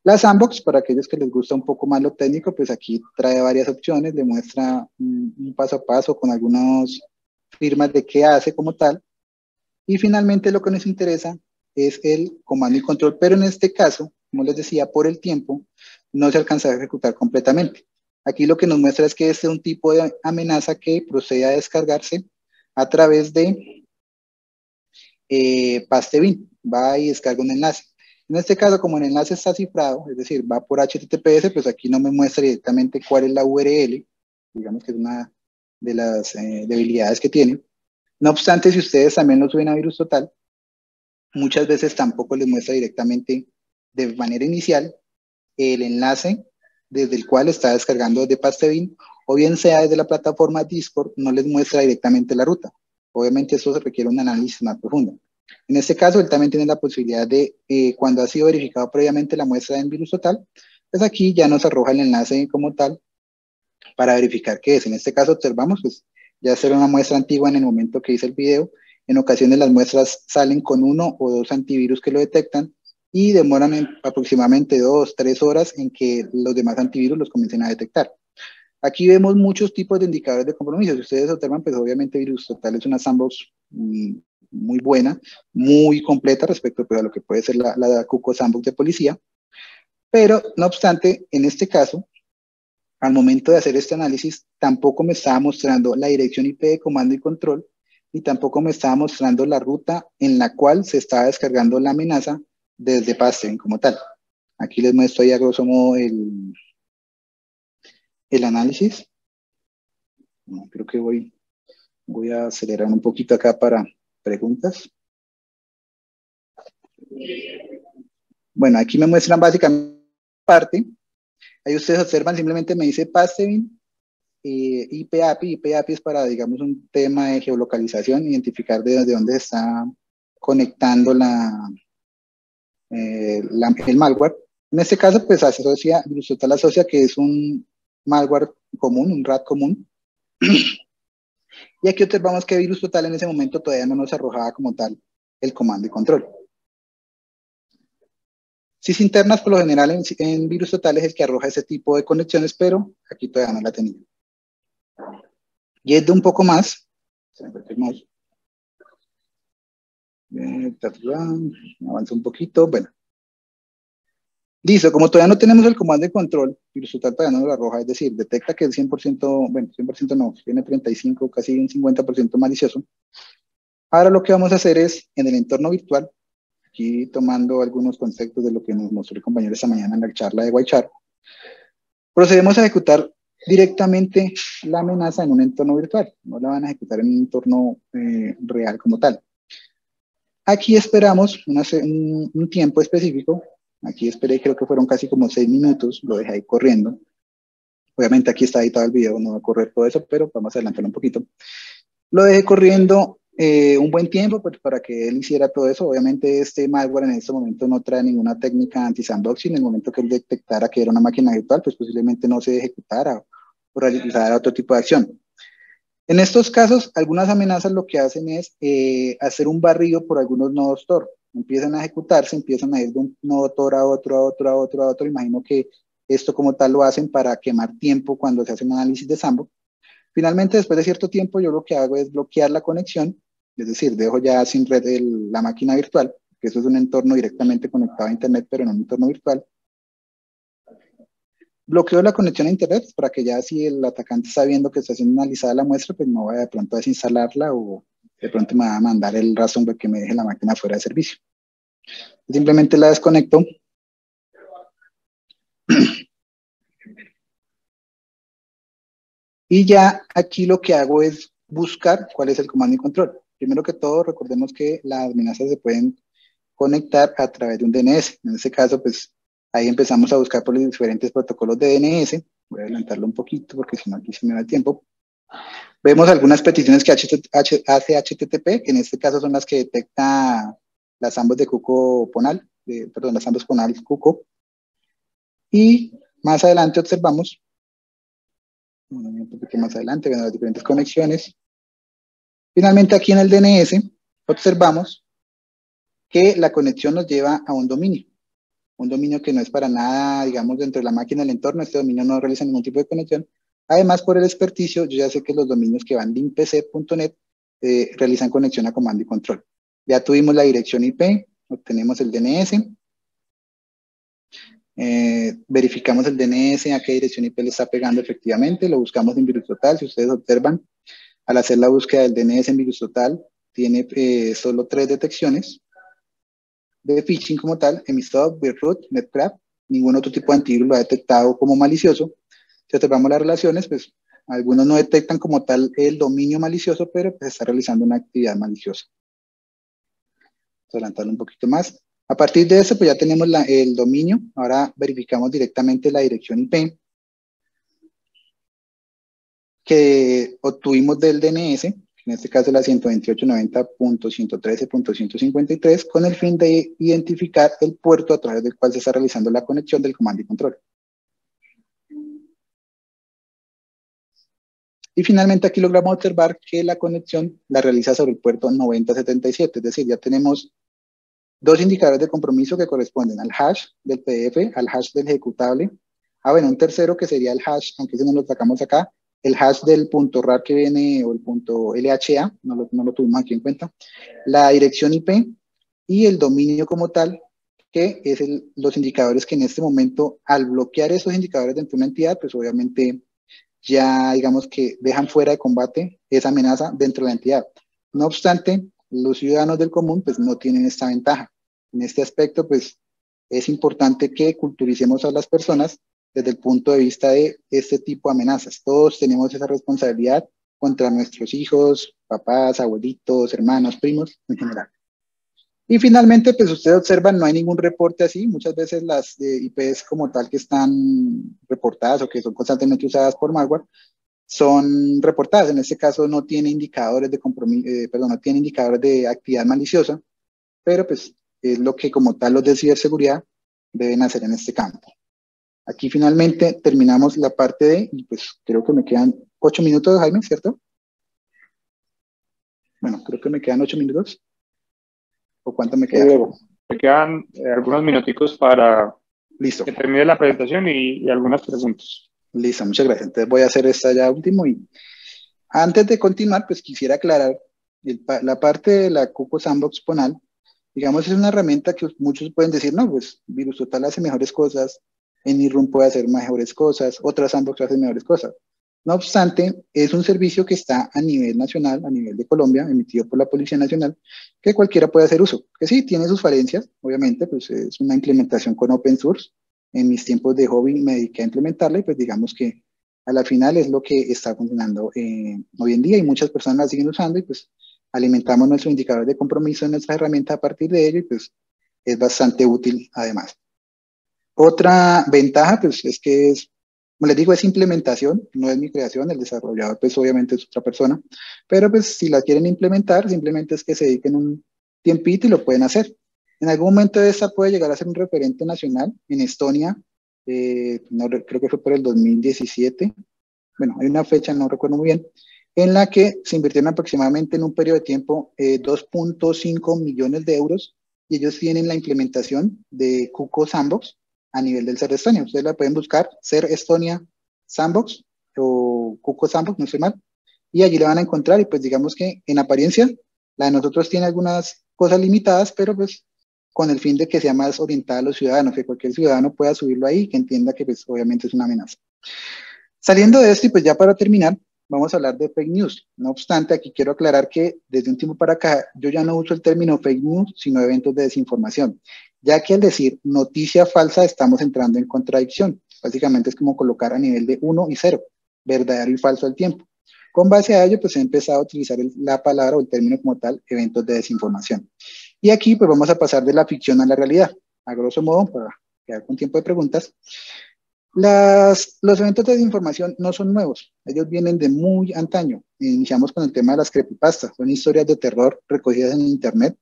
La sandbox, para aquellos que les gusta un poco más lo técnico, pues aquí trae varias opciones, le muestra un paso a paso con algunas firmas de qué hace como tal. Y finalmente lo que nos interesa es el comando y control, pero en este caso, como les decía, por el tiempo, no se alcanza a ejecutar completamente. Aquí lo que nos muestra es que este es un tipo de amenaza que procede a descargarse a través de Pastebin. Va y descarga un enlace. En este caso, como el enlace está cifrado, es decir, va por HTTPS, pues aquí no me muestra directamente cuál es la URL, digamos que es una de las debilidades que tiene. No obstante, si ustedes también lo suben a VirusTotal, muchas veces tampoco les muestra directamente de manera inicial el enlace desde el cual está descargando desde Pastebin, o bien sea desde la plataforma Discord, no les muestra directamente la ruta. Obviamente eso se requiere un análisis más profundo. En este caso, él también tiene la posibilidad de, cuando ha sido verificado previamente la muestra en VirusTotal, pues aquí ya nos arroja el enlace como tal para verificar qué es. En este caso observamos, pues ya será una muestra antigua en el momento que hice el video. En ocasiones las muestras salen con 1 o 2 antivirus que lo detectan y demoran aproximadamente 2, 3 horas en que los demás antivirus los comiencen a detectar. Aquí vemos muchos tipos de indicadores de compromiso. Si ustedes observan, pues obviamente VirusTotal es una sandbox muy buena, muy completa respecto pues, a lo que puede ser la Cuco Sandbox de policía. Pero, no obstante, en este caso, al momento de hacer este análisis, tampoco me estaba mostrando la dirección IP de comando y control, y tampoco me estaba mostrando la ruta en la cual se estaba descargando la amenaza desde Pastebin como tal. Aquí les muestro ya a grosso modo el análisis. Creo que voy a acelerar un poquito acá para preguntas. Bueno, aquí me muestran básicamente parte. Ahí ustedes observan, simplemente me dice Pastebin, IP API. IP API es para, digamos, un tema de geolocalización, identificar de dónde se está conectando el malware. En este caso, pues VirusTotal asocia que es un malware común, un RAT común. Y aquí observamos que VirusTotal en ese momento todavía no nos arrojaba como tal el comando y control. SIS internas, por lo general, en VirusTotal es el que arroja ese tipo de conexiones, pero aquí todavía no la tenía. Y es de un poco más. Avanza un poquito. Bueno. Listo, como todavía no tenemos el comando de control, VirusTotal todavía no lo arroja, es decir, detecta que el 100%, bueno, 100% no, tiene 35, casi un 50% malicioso. Ahora lo que vamos a hacer es, en el entorno virtual, aquí tomando algunos conceptos de lo que nos mostró el compañero esta mañana en la charla de Whitechar, procedemos a ejecutar directamente la amenaza en un entorno virtual, no la van a ejecutar en un entorno real como tal. Aquí esperamos un tiempo específico. Aquí esperé, creo que fueron casi como 6 minutos, lo dejé ahí corriendo. Obviamente aquí está editado el video, no va a correr todo eso, pero vamos a adelantarlo un poquito. Lo dejé corriendo un buen tiempo pues, para que él hiciera todo eso. Obviamente este malware en este momento no trae ninguna técnica anti-sandboxing. En el momento que él detectara que era una máquina virtual, pues posiblemente no se ejecutara o realizara otro tipo de acción. En estos casos, algunas amenazas lo que hacen es hacer un barrido por algunos nodos Tor. Empiezan a ejecutarse, empiezan a ir de un nodo Tor a otro, a otro, a otro, a otro. Imagino que esto como tal lo hacen para quemar tiempo cuando se hace un análisis de sandbox. Finalmente, después de cierto tiempo, yo lo que hago es bloquear la conexión, es decir, dejo ya sin red la máquina virtual, que eso es un entorno directamente conectado a Internet, pero en un entorno virtual. Bloqueo la conexión a Internet para que ya si el atacante está viendo que está siendo analizada la muestra, pues no vaya de pronto a desinstalarla o de pronto me va a mandar el ransomware que me deje la máquina fuera de servicio. Simplemente la desconecto. Y ya aquí lo que hago es buscar cuál es el comando y control. Primero que todo, recordemos que las amenazas se pueden conectar a través de un DNS. En este caso, pues ahí empezamos a buscar por los diferentes protocolos de DNS. Voy a adelantarlo un poquito porque si no aquí se me va el tiempo. Vemos algunas peticiones que hace HTTP, que en este caso son las que detecta las ambos de Cuco Ponal. la sandbox ponal Cuco. Y más adelante observamos, un poquito más adelante, las diferentes conexiones. Finalmente aquí en el DNS observamos que la conexión nos lleva a un dominio que no es para nada, digamos, dentro de la máquina del entorno. Este dominio no realiza ningún tipo de conexión. Además, por el experticio, yo ya sé que los dominios que van linkpc.net realizan conexión a comando y control. Ya tuvimos la dirección IP, obtenemos el DNS, verificamos el DNS, a qué dirección IP le está pegando efectivamente, lo buscamos en VirusTotal. Si ustedes observan, al hacer la búsqueda del DNS en VirusTotal, tiene solo 3 detecciones de phishing como tal: Emistock, Bitroot, Netcraft. Ningún otro tipo de antivirus lo ha detectado como malicioso. Si observamos las relaciones, pues algunos no detectan como tal el dominio malicioso, pero pues está realizando una actividad maliciosa. Vamos a adelantarlo un poquito más. A partir de eso, pues ya tenemos el dominio. Ahora verificamos directamente la dirección IP que obtuvimos del DNS, en este caso la 128.90.113.153, con el fin de identificar el puerto a través del cual se está realizando la conexión del comando y control. Y finalmente aquí logramos observar que la conexión la realiza sobre el puerto 9077, es decir, ya tenemos 2 indicadores de compromiso que corresponden al hash del PDF, al hash del ejecutable. Bueno, un tercero que sería el hash, aunque ese no lo sacamos acá, el hash del punto .rar que viene, o el punto LHA, no lo tuvimos aquí en cuenta, la dirección IP y el dominio como tal, que es los indicadores que en este momento, al bloquear esos indicadores dentro de una entidad, pues obviamente ya digamos que dejan fuera de combate esa amenaza dentro de la entidad. No obstante, los ciudadanos del común pues no tienen esta ventaja. En este aspecto pues es importante que culturicemos a las personas desde el punto de vista de este tipo de amenazas. Todos tenemos esa responsabilidad contra nuestros hijos, papás, abuelitos, hermanos, primos en general. Y finalmente, pues ustedes observan, no hay ningún reporte así. Muchas veces las IPs como tal que están reportadas o que son constantemente usadas por malware son reportadas. En este caso no tiene indicadores de compromiso, no tiene indicadores de actividad maliciosa, pero pues es lo que como tal los de ciberseguridad deben hacer en este campo. Aquí finalmente terminamos la parte de, y pues creo que me quedan 8 minutos, Jaime, ¿cierto? Bueno, creo que me quedan 8 minutos. ¿O cuánto me queda? Me quedan algunos minuticos para Listo. que termine la presentación y algunas preguntas. Listo, muchas gracias. Entonces voy a hacer esta ya último. Y antes de continuar, pues quisiera aclarar la parte de la Cuco Sandbox Ponal. Digamos, es una herramienta que muchos pueden decir, no, pues VirusTotal hace mejores cosas, AnyRoom puede hacer mejores cosas, otras Sandbox hacen mejores cosas. No obstante, es un servicio que está a nivel nacional, a nivel de Colombia, emitido por la Policía Nacional, que cualquiera puede hacer uso. Que sí, tiene sus falencias, obviamente, pues es una implementación con open source. En mis tiempos de hobby me dediqué a implementarla y pues digamos que a la final es lo que está funcionando hoy en día y muchas personas la siguen usando y pues alimentamos nuestro indicador de compromiso en nuestra herramienta a partir de ello y pues es bastante útil además. Otra ventaja pues es que es, como les digo, es implementación, no es mi creación, el desarrollador pues obviamente es otra persona, pero pues si la quieren implementar simplemente es que se dediquen un tiempito y lo pueden hacer. En algún momento esta puede llegar a ser un referente nacional en Estonia, creo que fue por el 2017, bueno, hay una fecha, no recuerdo muy bien, en la que se invirtieron aproximadamente en un periodo de tiempo 2.5 millones de euros y ellos tienen la implementación de Cuco Sandbox a nivel del ser de Estonia. Ustedes la pueden buscar, ser Estonia Sandbox o Cuco Sandbox, no sé mal, y allí le van a encontrar y pues digamos que en apariencia la de nosotros tiene algunas cosas limitadas, pero pues con el fin de que sea más orientada a los ciudadanos, que cualquier ciudadano pueda subirlo ahí y que entienda que pues obviamente es una amenaza. Saliendo de esto y pues ya para terminar, vamos a hablar de fake news. No obstante, aquí quiero aclarar que desde un tiempo para acá yo ya no uso el término fake news, sino eventos de desinformación, ya que al decir noticia falsa estamos entrando en contradicción. Básicamente es como colocar a nivel de 1 y 0, verdadero y falso al tiempo. Con base a ello, pues he empezado a utilizar la palabra o el término como tal, eventos de desinformación. Y aquí pues vamos a pasar de la ficción a la realidad. A grosso modo, para quedar con tiempo de preguntas, los eventos de desinformación no son nuevos, ellos vienen de muy antaño. Iniciamos con el tema de las creepypastas, son historias de terror recogidas en internet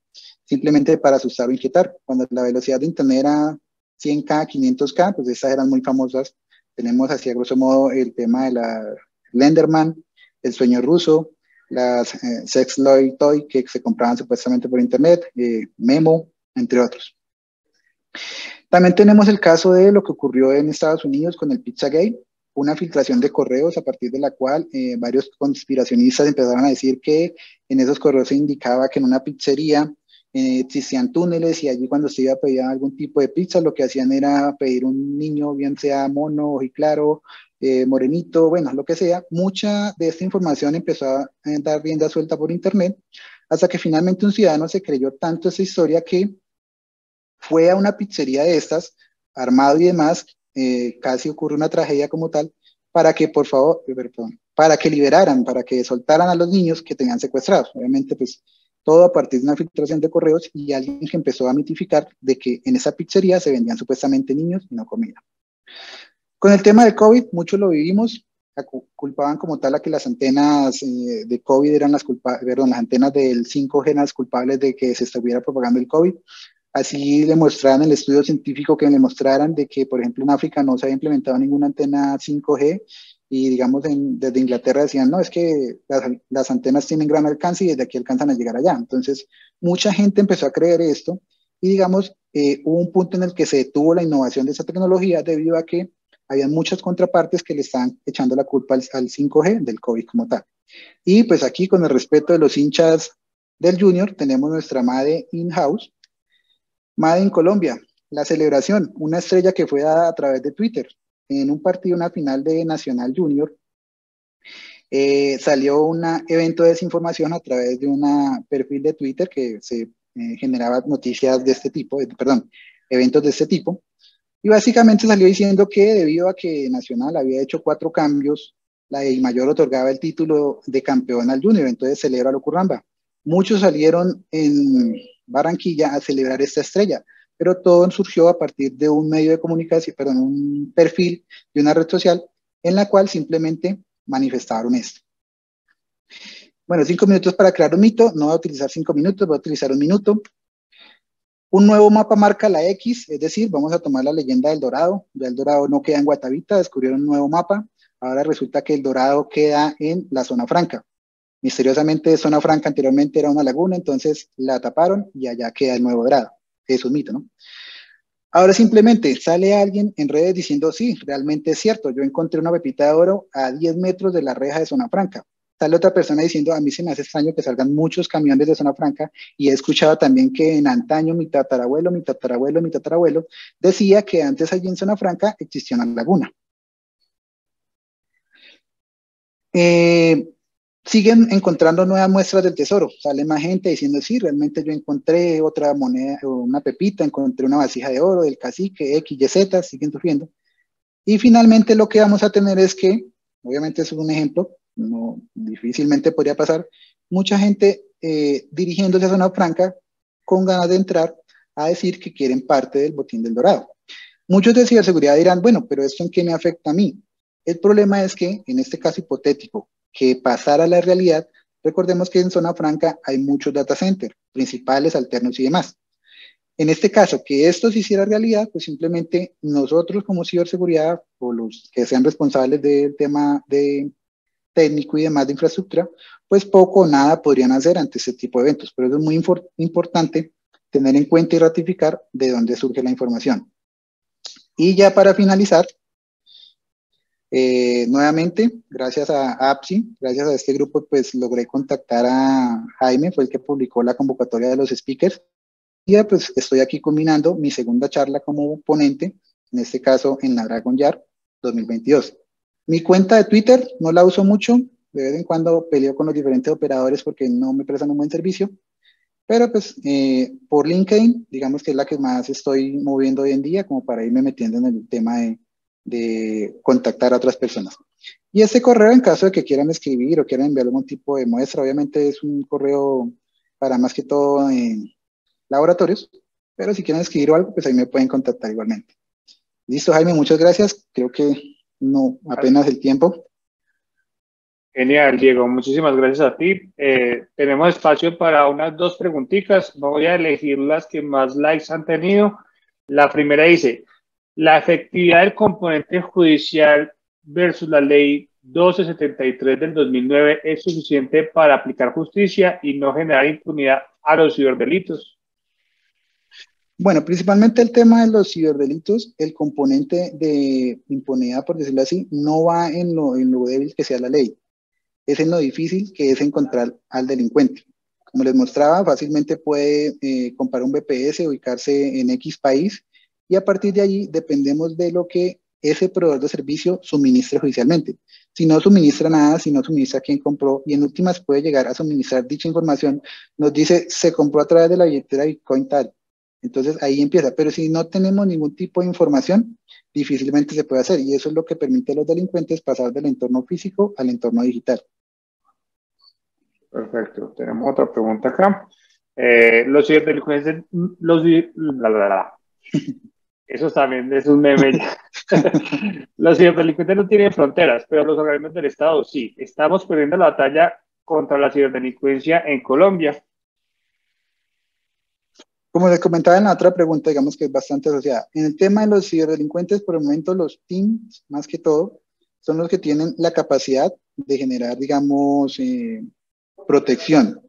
simplemente para asustar o inquietar. Cuando la velocidad de internet era 100K, 500K, pues estas eran muy famosas. Tenemos así a grosso modo el tema de la Lenderman, el sueño ruso, las Sexloy Toy que se compraban supuestamente por internet, Memo, entre otros. También tenemos el caso de lo que ocurrió en Estados Unidos con el Pizzagate, una filtración de correos a partir de la cual varios conspiracionistas empezaron a decir que en esos correos se indicaba que en una pizzería existían túneles y allí cuando se iba a pedir algún tipo de pizza lo que hacían era pedir un niño, bien sea mono, ojiclaro, morenito, bueno, lo que sea. Mucha de esta información empezó a dar rienda suelta por internet hasta que finalmente un ciudadano se creyó tanto esa historia que fue a una pizzería de estas, armado y demás, casi ocurre una tragedia como tal, para que por favor, perdón, para que liberaran, para que soltaran a los niños que tenían secuestrados. Obviamente, pues todo a partir de una filtración de correos y alguien que empezó a mitificar de que en esa pizzería se vendían supuestamente niños y no comida. Con el tema de COVID, muchos lo vivimos, culpaban como tal a que las antenas de COVID eran las antenas del 5G eran las culpables de que se estuviera propagando el COVID. Así le mostraran el estudio científico que le mostraran de que, por ejemplo, en África no se había implementado ninguna antena 5G y, digamos, desde Inglaterra decían, no, es que las antenas tienen gran alcance y desde aquí alcanzan a llegar allá. Entonces, mucha gente empezó a creer esto y, digamos, hubo un punto en el que se detuvo la innovación de esa tecnología debido a que había muchas contrapartes que le estaban echando la culpa al 5G del COVID como tal. Y pues aquí, con el respeto de los hinchas del Junior, tenemos nuestra MADE in-house, Made in Colombia, la celebración, una estrella que fue dada a través de Twitter. En un partido, una final de Nacional Junior, salió un evento de desinformación a través de un perfil de Twitter que se generaba noticias de este tipo, perdón, eventos de este tipo. Y básicamente salió diciendo que debido a que Nacional había hecho 4 cambios, la DIMAYOR otorgaba el título de campeón al Junior, entonces celebra lo curramba. Muchos salieron en Barranquilla a celebrar esta estrella, pero todo surgió a partir de un medio de comunicación, perdón, un perfil de una red social en la cual simplemente manifestaron esto. Bueno, 5 minutos para crear un mito, no voy a utilizar 5 minutos, voy a utilizar 1 minuto. Un nuevo mapa marca la X, es decir, vamos a tomar la leyenda del Dorado. Ya el Dorado no queda en Guatavita, descubrieron un nuevo mapa. Ahora resulta que el Dorado queda en la zona franca. Misteriosamente, zona franca anteriormente era una laguna, entonces la taparon y allá queda el nuevo Dorado. Es un mito, ¿no? Ahora simplemente sale alguien en redes diciendo, sí, realmente es cierto, yo encontré una pepita de oro a 10 metros de la reja de zona franca. Sale otra persona diciendo, a mí se me hace extraño que salgan muchos camiones de zona franca y he escuchado también que en antaño mi tatarabuelo decía que antes allí en zona franca existía una laguna. Siguen encontrando nuevas muestras del tesoro. Sale más gente diciendo, sí, realmente yo encontré otra moneda, una pepita, encontré una vasija de oro del cacique, X, Y, Z, siguen surgiendo. Y finalmente lo que vamos a tener es que, obviamente eso es un ejemplo, no, difícilmente podría pasar, mucha gente dirigiéndose a zona franca con ganas de entrar a decir que quieren parte del botín del Dorado. Muchos de ciberseguridad dirán, bueno, pero ¿esto en qué me afecta a mí? El problema es que, en este caso hipotético, que pasara la realidad, recordemos que en zona franca hay muchos data centers, principales, alternos y demás. En este caso, que esto se hiciera realidad, pues simplemente nosotros como ciberseguridad o los que sean responsables del tema de técnico y demás de infraestructura, pues poco o nada podrían hacer ante este tipo de eventos. Pero es muy importante tener en cuenta y ratificar de dónde surge la información. Y ya para finalizar, nuevamente, gracias a APSI, gracias a este grupo, pues logré contactar a Jaime, fue el que publicó la convocatoria de los speakers. Y ya pues estoy aquí combinando mi segunda charla como ponente, en este caso en la Dragon Yard 2022. Mi cuenta de Twitter no la uso mucho, de vez en cuando peleo con los diferentes operadores porque no me prestan un buen servicio, pero pues por LinkedIn, digamos que es la que más estoy moviendo hoy en día, como para irme metiendo en el tema de contactar a otras personas. Y este correo, en caso de que quieran escribir o quieran enviar algún tipo de muestra, obviamente es un correo para más que todo laboratorios, pero si quieren escribir algo, pues ahí me pueden contactar igualmente. Listo, Jaime, muchas gracias. Creo que no, apenas el tiempo. Genial, Diego. Muchísimas gracias a ti. Tenemos espacio para unas dos preguntitas. Voy a elegir las que más likes han tenido. La primera dice, ¿la efectividad del componente judicial versus la ley 1273 del 2009 es suficiente para aplicar justicia y no generar impunidad a los ciberdelitos? Bueno, principalmente el tema de los ciberdelitos, el componente de impunidad, por decirlo así, no va en lo débil que sea la ley, es en lo difícil que es encontrar al delincuente. Como les mostraba, fácilmente puede comprar un VPS, ubicarse en X país y a partir de allí dependemos de lo que ese proveedor de servicio suministre judicialmente. Si no suministra nada, si no suministra quién compró y en últimas puede llegar a suministrar dicha información, nos dice se compró a través de la billetera Bitcoin tal. Entonces ahí empieza, pero si no tenemos ningún tipo de información, difícilmente se puede hacer y eso es lo que permite a los delincuentes pasar del entorno físico al entorno digital. Perfecto. Tenemos otra pregunta acá. Los ciberdelincuentes, eso también es un meme ya. Los ciberdelincuentes no tienen fronteras, pero los organismos del Estado sí. Estamos perdiendo la batalla contra la ciberdelincuencia en Colombia. Como les comentaba en la otra pregunta, digamos que es bastante asociada. En el tema de los ciberdelincuentes, por el momento los teams, más que todo, son los que tienen la capacidad de generar, digamos, protección.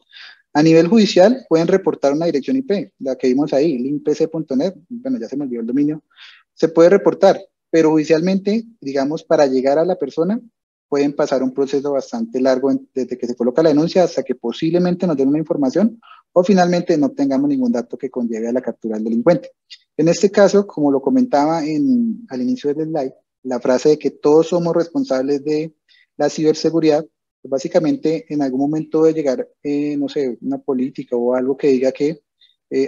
A nivel judicial, pueden reportar una dirección IP, la que vimos ahí, linkpc.net, bueno, ya se me olvidó el dominio, se puede reportar, pero judicialmente, digamos, para llegar a la persona, pueden pasar un proceso bastante largo desde que se coloca la denuncia hasta que posiblemente nos den una información o finalmente no tengamos ningún dato que conlleve a la captura del delincuente. En este caso, como lo comentaba al inicio del slide, la frase de que todos somos responsables de la ciberseguridad, pues básicamente en algún momento de llegar, no sé, una política o algo que diga que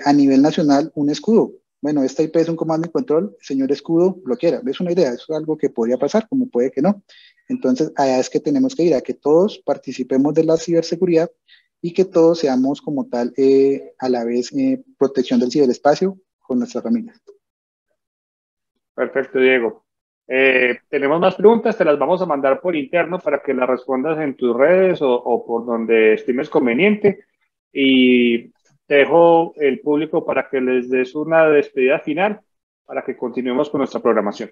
a nivel nacional un escudo. Bueno, esta IP es un comando y control, señor escudo, lo quiera. Es una idea, es algo que podría pasar, como puede que no. Entonces, allá es que tenemos que ir, a que todos participemos de la ciberseguridad y que todos seamos como tal, a la vez, protección del ciberespacio con nuestras familias. Perfecto, Diego. Tenemos más preguntas, te las vamos a mandar por interno para que las respondas en tus redes o por donde estimes conveniente. Y te dejo el público para que les des una despedida final para que continuemos con nuestra programación.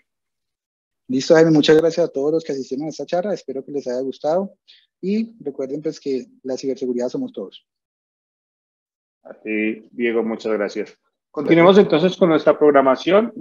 Listo, Jaime, muchas gracias a todos los que asistieron a esta charla, espero que les haya gustado y recuerden pues que la ciberseguridad somos todos. A ti, Diego, muchas gracias. Gracias. Continuemos entonces con nuestra programación.